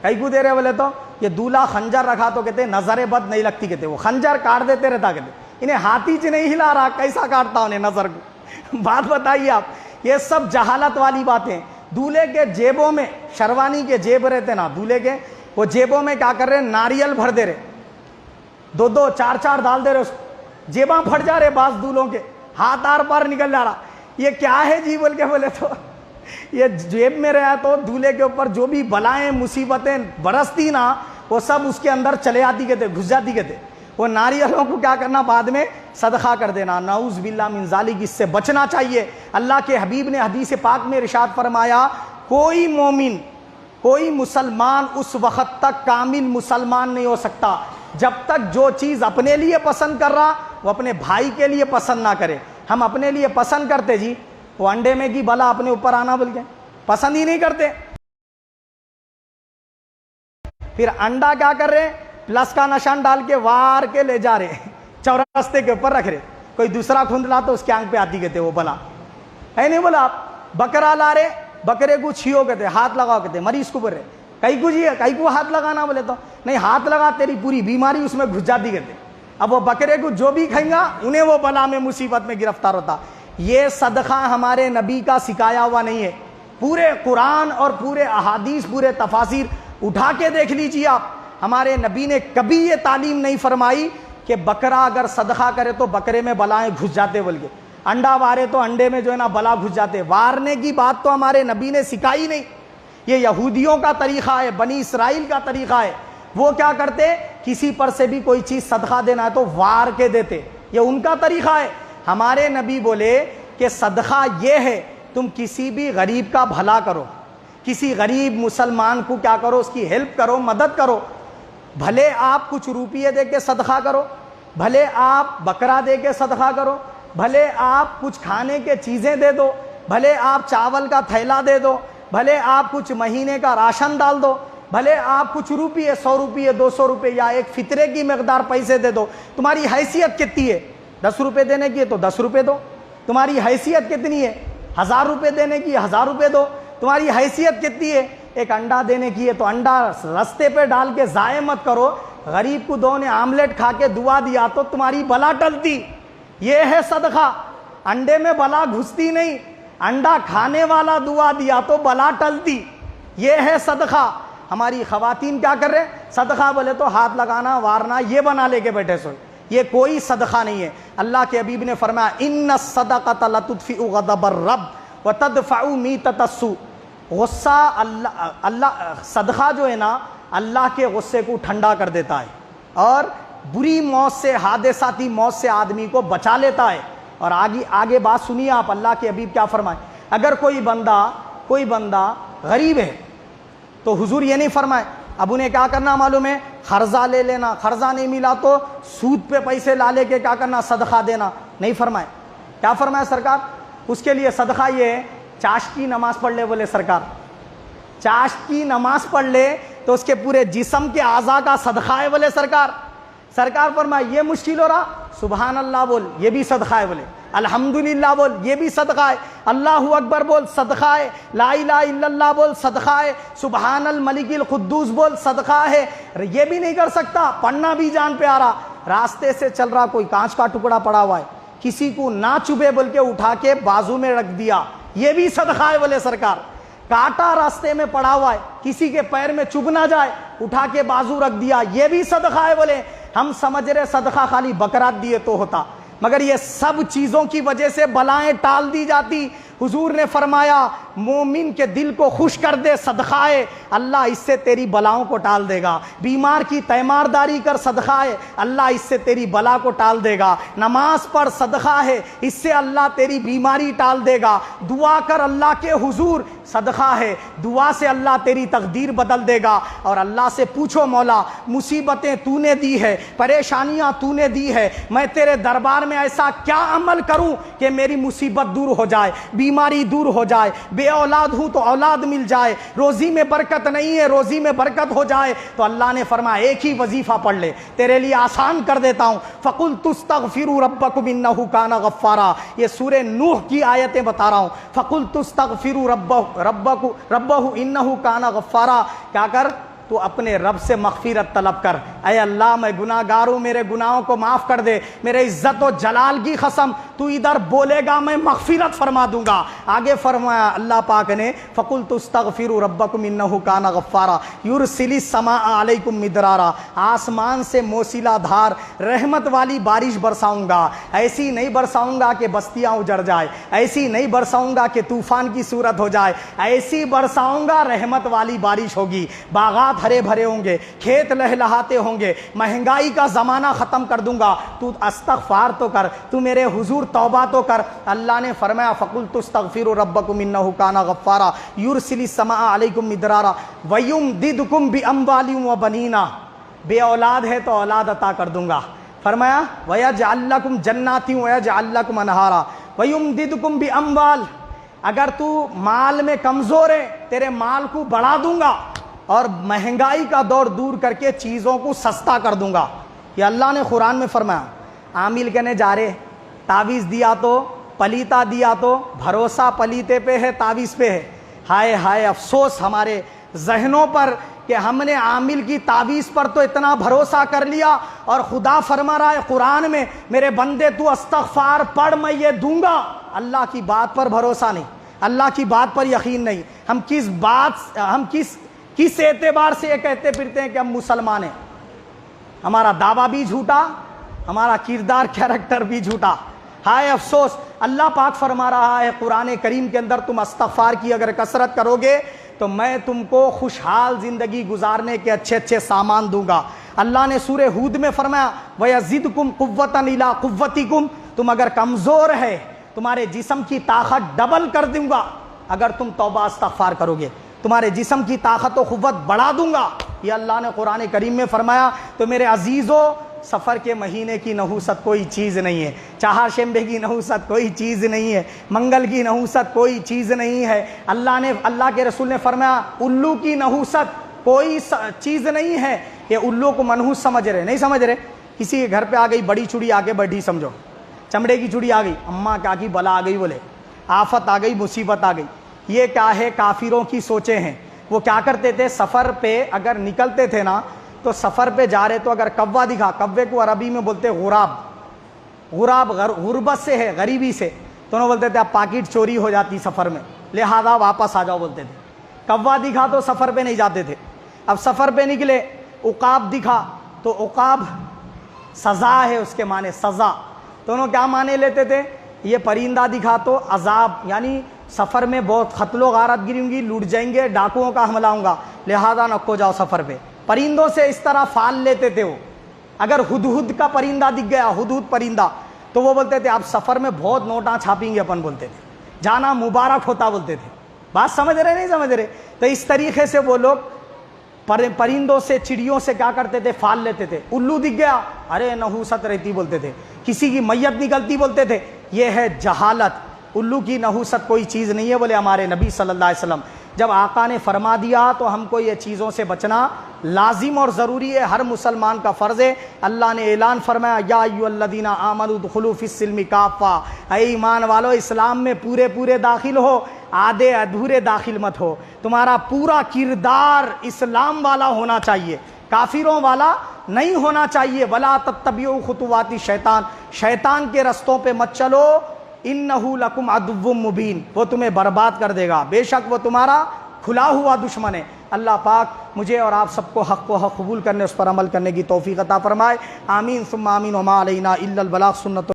کئی کو دے رہے بولے تو یہ دولہا خنجر رکھا تو کہتے نظر بد نہیں لگتی، کہتے وہ خنجر کاٹ دیتے رہتا، کہتے انہیں ہاتھی چ نہیں ہلا رہا، کیسا کاٹتا انہیں نظر کو؟ بات بتائیے آپ، یہ سب جہالت والی باتیں۔ دولہے کے جیبوں میں، شروانی کے جیب رہتے نا دولہے کے، وہ جیبوں میں کیا کر رہے ہیں، ناریل بھر دے رہے، دو دو چار چار ڈال دے رہے، اس جیباں پھٹ جا رہے، بعض دولوں کے ہاتھ آر پار نکل جا رہا، یہ کیا ہے جی بول کے بولے تو یہ جیب میں رہا تو دولہے کے اوپر جو بھی بلائیں مصیبتیں برستی نا وہ سب اس کے اندر چلے آتی کہتے، گھس جاتی کہتے۔ وہ ناریلوں کو کیا کرنا، بعد میں صدقہ کر دینا، نعوذ باللہ من ذالک، اس سے بچنا چاہیے۔ اللہ کے حبیب نے حدیث پاک میں ارشاد فرمایا، کوئی مومن، کوئی مسلمان اس وقت تک کامل مسلمان نہیں ہو سکتا جب تک جو چیز اپنے لیے پسند کر رہا وہ اپنے بھائی کے لیے پسند نہ کرے۔ ہم اپنے لیے پسند کرتے جی، وہ انڈے میں کی بلا اپنے اوپر آنا بول کے پسند ہی نہیں کرتے، پھر انڈا کیا کر رہے، پلس کا نشان ڈال کے وار کے لے جا رہے، چورستے کے اوپر رکھ رہے، کوئی دوسرا کھندلا تو اس کے آنکھ پہ آتی کہتے وہ بلا ہے نہیں بولا۔ آپ بکرا لا رہے، بکرے کو چھیو کہتے، ہاتھ لگاؤ کہتے، مریض کو بول رہے، کئی کو جی کئی کو ہاتھ لگانا بولے تو نہیں، ہاتھ لگا تیری پوری بیماری اس میں گھس جاتی کہتے۔ اب وہ بکرے کو جو بھی کھائیں گا انہیں وہ بلا میں مصیبت میں گرفتار ہوتا۔ یہ صدقہ ہمارے نبی کا سکھایا ہوا نہیں ہے، پورے قرآن اور پورے احادیث، پورے تفاسیر اٹھا کے دیکھ لیجیے آپ، ہمارے نبی نے کبھی یہ تعلیم نہیں فرمائی کہ بکرا اگر صدقہ کرے تو بکرے میں بلائیں گھس جاتے بول کے، انڈا وارے تو انڈے میں جو ہے نا بلا گھس جاتے، وارنے کی بات تو ہمارے نبی نے سکھائی نہیں۔ یہ یہودیوں کا طریقہ ہے، بنی اسرائیل کا طریقہ ہے، وہ کیا کرتے، کسی پر سے بھی کوئی چیز صدقہ دینا ہے تو وار کے دیتے، یہ ان کا طریقہ ہے۔ ہمارے نبی بولے کہ صدقہ یہ ہے تم کسی بھی غریب کا بھلا کرو، کسی غریب مسلمان کو کیا کرو، اس کی ہیلپ کرو، مدد کرو، بھلے آپ کچھ روپیے دے کے صدقہ کرو، بھلے آپ بکرا دے کے صدقہ کرو، بھلے آپ کچھ کھانے کے چیزیں دے دو، بھلے آپ چاول کا تھیلا دے دو، بھلے آپ کچھ مہینے کا راشن ڈال دو، بھلے آپ کچھ روپیے 100 روپیے 200 روپے یا ایک فطرے کی مقدار پیسے دے دو، تمہاری حیثیت کتنی ہے، 10 روپے دینے کی ہے تو 10 روپے دو، تمہاری حیثیت کتنی ہے، 1000 روپے دینے کی 1000 روپے دو، تمہاری حیثیت کتنی ہے، ایک انڈا دینے کی ہے تو انڈا رستے پہ ڈال کے ضائع مت کرو، غریب کو دو نے آملیٹ کھا کے دعا دیا تو تمہاری بلا ٹلتی، یہ ہے صدقہ۔ انڈے میں بلا گھستی نہیں، انڈا کھانے والا دعا دیا تو بلا ٹلتی، یہ ہے صدقہ۔ ہماری خواتین کیا کر رہے، صدقہ بولے تو ہاتھ لگانا وارنا یہ بنا لے کے بیٹھے سوئے، یہ کوئی صدقہ نہیں ہے۔ اللہ کے حبیب نے فرمایا ان الصدقۃ لتطفئ غضب الرب وتدفع میتۃ السوء، غصہ اللہ صدقہ جو ہے نا اللہ کے غصے کو ٹھنڈا کر دیتا ہے اور بری موت سے، حادثاتی موت سے آدمی کو بچا لیتا ہے۔ اور آگے بات سنیے آپ، اللہ کے حبیب کیا فرمائے، اگر کوئی بندہ غریب ہے تو حضور یہ نہیں فرمائے اب انہیں کیا کرنا معلوم ہے، قرضہ لے لینا، قرضہ نہیں ملا تو سود پہ پیسے لا لے کے کیا کرنا، صدقہ دینا، نہیں فرمائے۔ کیا فرمایا سرکار، اس کے لیے صدقہ یہ ہے، چاشت کی نماز پڑھ لے، بولے سرکار چاشت کی نماز پڑھ لے تو اس کے پورے جسم کے اعضاء کا صدقہ ہے، بولے سرکار فرمائے یہ مشکل ہو رہا، سبحان اللہ بول، یہ بھی صدقہ ہے، بولے الحمدللہ بول، یہ بھی صدقہ ہے، اللہ اکبر بول، صدقہ ہے، لا الہ الا اللہ بول، صدقہ ہے، سبحان الملک القدوس بول، صدقہ ہے۔ یہ بھی نہیں کر سکتا، پڑھنا بھی جان پہ آ رہا، راستے سے چل رہا کوئی کانچ کا ٹکڑا پڑا ہوا ہے، کسی کو نہ چبھے بول کے اٹھا کے بازو میں رکھ دیا، یہ بھی صدقہ ہے، بولے سرکار۔ کانٹا راستے میں پڑا ہوا ہے، کسی کے پیر میں چبھ نہ جائے، اٹھا کے بازو رکھ دیا، یہ بھی صدقہ ہے، بولے۔ ہم سمجھ رہے صدقہ خالی بکرات دیے تو ہوتا، مگر یہ سب چیزوں کی وجہ سے بلائیں ٹال دی جاتی۔ حضور نے فرمایا مومن کے دل کو خوش کر دے، صدقہ ہے، اللہ اس سے تیری بلاؤں کو ٹال دے گا۔ بیمار کی تیمارداری کر، صدقہ ہے، اللہ اس سے تیری بلا کو ٹال دے گا۔ نماز پڑھ، صدقہ ہے، اس سے اللہ تیری بیماری ٹال دے گا۔ دعا کر اللہ کے حضور، صدقہ ہے، دعا سے اللہ تیری تقدیر بدل دے گا۔ اور اللہ سے پوچھو مولا مصیبتیں تو نے دی ہے، پریشانیاں تو نے دی ہے، میں تیرے دربار میں ایسا کیا عمل کروں کہ میری مصیبت دور ہو جائے، بیماری دور ہو جائے، بے اولاد ہوں تو اولاد مل جائے، روزی میں برکت نہیں ہے روزی میں برکت ہو جائے۔ تو اللہ نے فرمایا ایک ہی وظیفہ پڑھ لے، تیرے لیے آسان کر دیتا ہوں، فَقُلْتُ اسْتَغْفِرُوا رَبَّكُمْ إِنَّهُ كَانَ غَفَّارًا، یہ سورہ نوح کی آیتیں بتا رہا ہوں۔ فَقُلْتُ اسْتَغْفِرُوا رَبَّهُ إِنَّهُ كَانَ غَفَّارًا، کیا کر تو اپنے رب سے مغفرت طلب کر، اے اللہ میں گناہ گار ہوں، میرے گناہوں کو معاف کر دے، میرے عزت و جلال کی قسم تو ادھر بولے گا میں مغفرت فرما دوں گا۔ آگے فرمایا اللہ پاک نے فَقُلْتُ اسْتَغْفِرُوا رَبَّكُمْ إِنَّهُ كَانَ غَفَّارًا يُرْسِلِ السَّمَاءَ عَلَيْكُمْ مِدْرَارًا، آسمان سے موسیلا دھار رحمت والی بارش برساؤں گا، ایسی نہیں برساؤں گا کہ بستیاں اجڑ جائے، ایسی نہیں برساؤں گا کہ طوفان کی صورت ہو جائے، ایسی برساؤں گا رحمت والی بارش ہوگی، باغات ہرے بھرے ہوں گے، کھیت لہلہاتے ہوں گے، مہنگائی کا زمانہ ختم کر دوں گا، تو استغفار تو کر، تو میرے حضور توبہ تو کر۔ اللہ نے فرمایا فَقُلْتُ اسْتَغْفِرُوا رَبَّكُمْ إِنَّهُ كَانَ غَفَّارًا يُرْسِلِ السَّمَاءَ عَلَيْكُمْ مِدْرَارًا وَيُمْدِدْكُمْ بِأَمْوَالٍ وَبَنِينَ، بے اولاد ہے تو اولاد عطا کر دوں گا۔ فرمایا وَيَجْعَلْ لَكُمْ جَنَّاتٍ وَيَجْعَلْ لَكُمْ أَنْهَارًا وَيُمْدِدْكُمْ بِأَمْوَالٍ، اگر تو مال میں کمزور ہے تیرے مال کو بڑھا دوں گا، اور مہنگائی کا دور دور کر کے چیزوں کو سستا کر دوں گا۔ یہ اللہ نے قرآن میں فرمایا۔ عامل کہنے جا رہے تعویذ دیا تو پلیتا دیا تو بھروسہ پلیتے پہ ہے تعویذ پہ ہے۔ ہائے ہائے افسوس ہمارے ذہنوں پر کہ ہم نے عامل کی تعویذ پر تو اتنا بھروسہ کر لیا، اور خدا فرما رہا ہے قرآن میں میرے بندے تو استغفار پڑھ میں یہ دوں گا۔ اللہ کی بات پر بھروسہ نہیں، اللہ کی بات پر یقین نہیں۔ ہم کس اعتبار سے یہ کہتے پھرتے ہیں کہ ہم مسلمان ہیں؟ ہمارا دعویٰ بھی جھوٹا، ہمارا کردار کیریکٹر بھی جھوٹا۔ ہائے افسوس، اللہ پاک فرما رہا ہے قرآن کریم کے اندر تم استغفار کی اگر کثرت کرو گے تو میں تم کو خوشحال زندگی گزارنے کے اچھے اچھے سامان دوں گا۔ اللہ نے سورہ ہود میں فرمایا وَيَزِدْكُمْ قُوَّةً إِلَىٰ قُوَّتِكُمْ، تم اگر کمزور ہے تمہارے جسم کی طاقت ڈبل کر دوں گا اگر تم توبہ استغفار کرو گے، تمہارے جسم کی طاقت و قوت بڑھا دوں گا، یہ اللہ نے قرآن کریم میں فرمایا۔ تو میرے عزیزو، سفر کے مہینے کی نحوست کوئی چیز نہیں ہے، چہارشنبے کی نحوست کوئی چیز نہیں ہے، منگل کی نحوست کوئی چیز نہیں ہے۔ اللہ کے رسول نے فرمایا الو کی نحوست کوئی چیز نہیں ہے۔ یہ الو کو منحوس سمجھ رہے، نہیں سمجھ رہے؟ کسی کے گھر پہ آ گئی بڑی چڑی آ کے بیٹھی، سمجھو چمڑے کی چڑی آ گئی، اماں کیا کی بلا آ گئی، بولے آفت آ گئی، مصیبت آ گئی۔ یہ کیا ہے؟ کافروں کی سوچیں ہیں۔ وہ کیا کرتے تھے؟ سفر پہ اگر نکلتے تھے نا تو سفر پہ جا رہے تو اگر کوا دکھا، کوے کو عربی میں بولتے غراب، غراب غربت سے ہے، غریبی سے، تو انہوں بولتے تھے اب پاکٹ چوری ہو جاتی سفر میں، لہذا واپس آ جاؤ بولتے تھے۔ کوا دکھا تو سفر پہ نہیں جاتے تھے۔ اب سفر پہ نکلے، عقاب دکھا تو عقاب سزا ہے، اس کے معنی سزا، تو انہوں کیا معنی لیتے تھے؟ یہ پرندہ دکھا تو عذاب، یعنی سفر میں بہت قتل و غارت گری ہوں گی، لوٹ جائیں گے، ڈاکوؤں کا حملہ ہوں گا، لہذا نکو جاؤ سفر پہ۔ پرندوں سے اس طرح فال لیتے تھے وہ۔ اگر ہدہد کا پرندہ دکھ گیا، ہدہد پرندہ، تو وہ بولتے تھے اب سفر میں بہت نوٹاں چھاپیں گے اپن، بولتے تھے جانا مبارک ہوتا، بولتے تھے۔ بات سمجھ رہے نہیں سمجھ رہے؟ تو اس طریقے سے وہ لوگ پرندوں سے، چڑیوں سے کیا کرتے تھے؟ فال لیتے تھے۔ الو دکھ گیا، ارے نحوست رہتی بولتے تھے، کسی کی میت نکلتی بولتے تھے، یہ ہے جہالت۔ الو کی نحوست کوئی چیز نہیں ہے، بولے ہمارے نبی صلی اللہ علیہ وسلم۔ جب آقا نے فرما دیا تو ہم کو یہ چیزوں سے بچنا لازم اور ضروری ہے، ہر مسلمان کا فرض ہے۔ اللہ نے اعلان فرمایا یا ایھا الذین آمنوا ادخلوا فی السلم کافہ، اے ایمان والو اسلام میں پورے داخل ہو، آدھے ادھورے داخل مت ہو۔ تمہارا پورا کردار اسلام والا ہونا چاہیے، کافروں والا نہیں ہونا چاہیے۔ ولا تتبعوا خطوات الشیطان، شیطان کے رستوں پہ مت چلو، انہ لکم عدو مبین، وہ تمہیں برباد کر دے گا، بے شک وہ تمہارا کھلا ہوا دشمن ہے۔ اللہ پاک مجھے اور آپ سب کو حق قبول کرنے، اس پر عمل کرنے کی توفیق عطا فرمائے۔ آمین ثم آمین، وما علینا الا البلاغ، سنت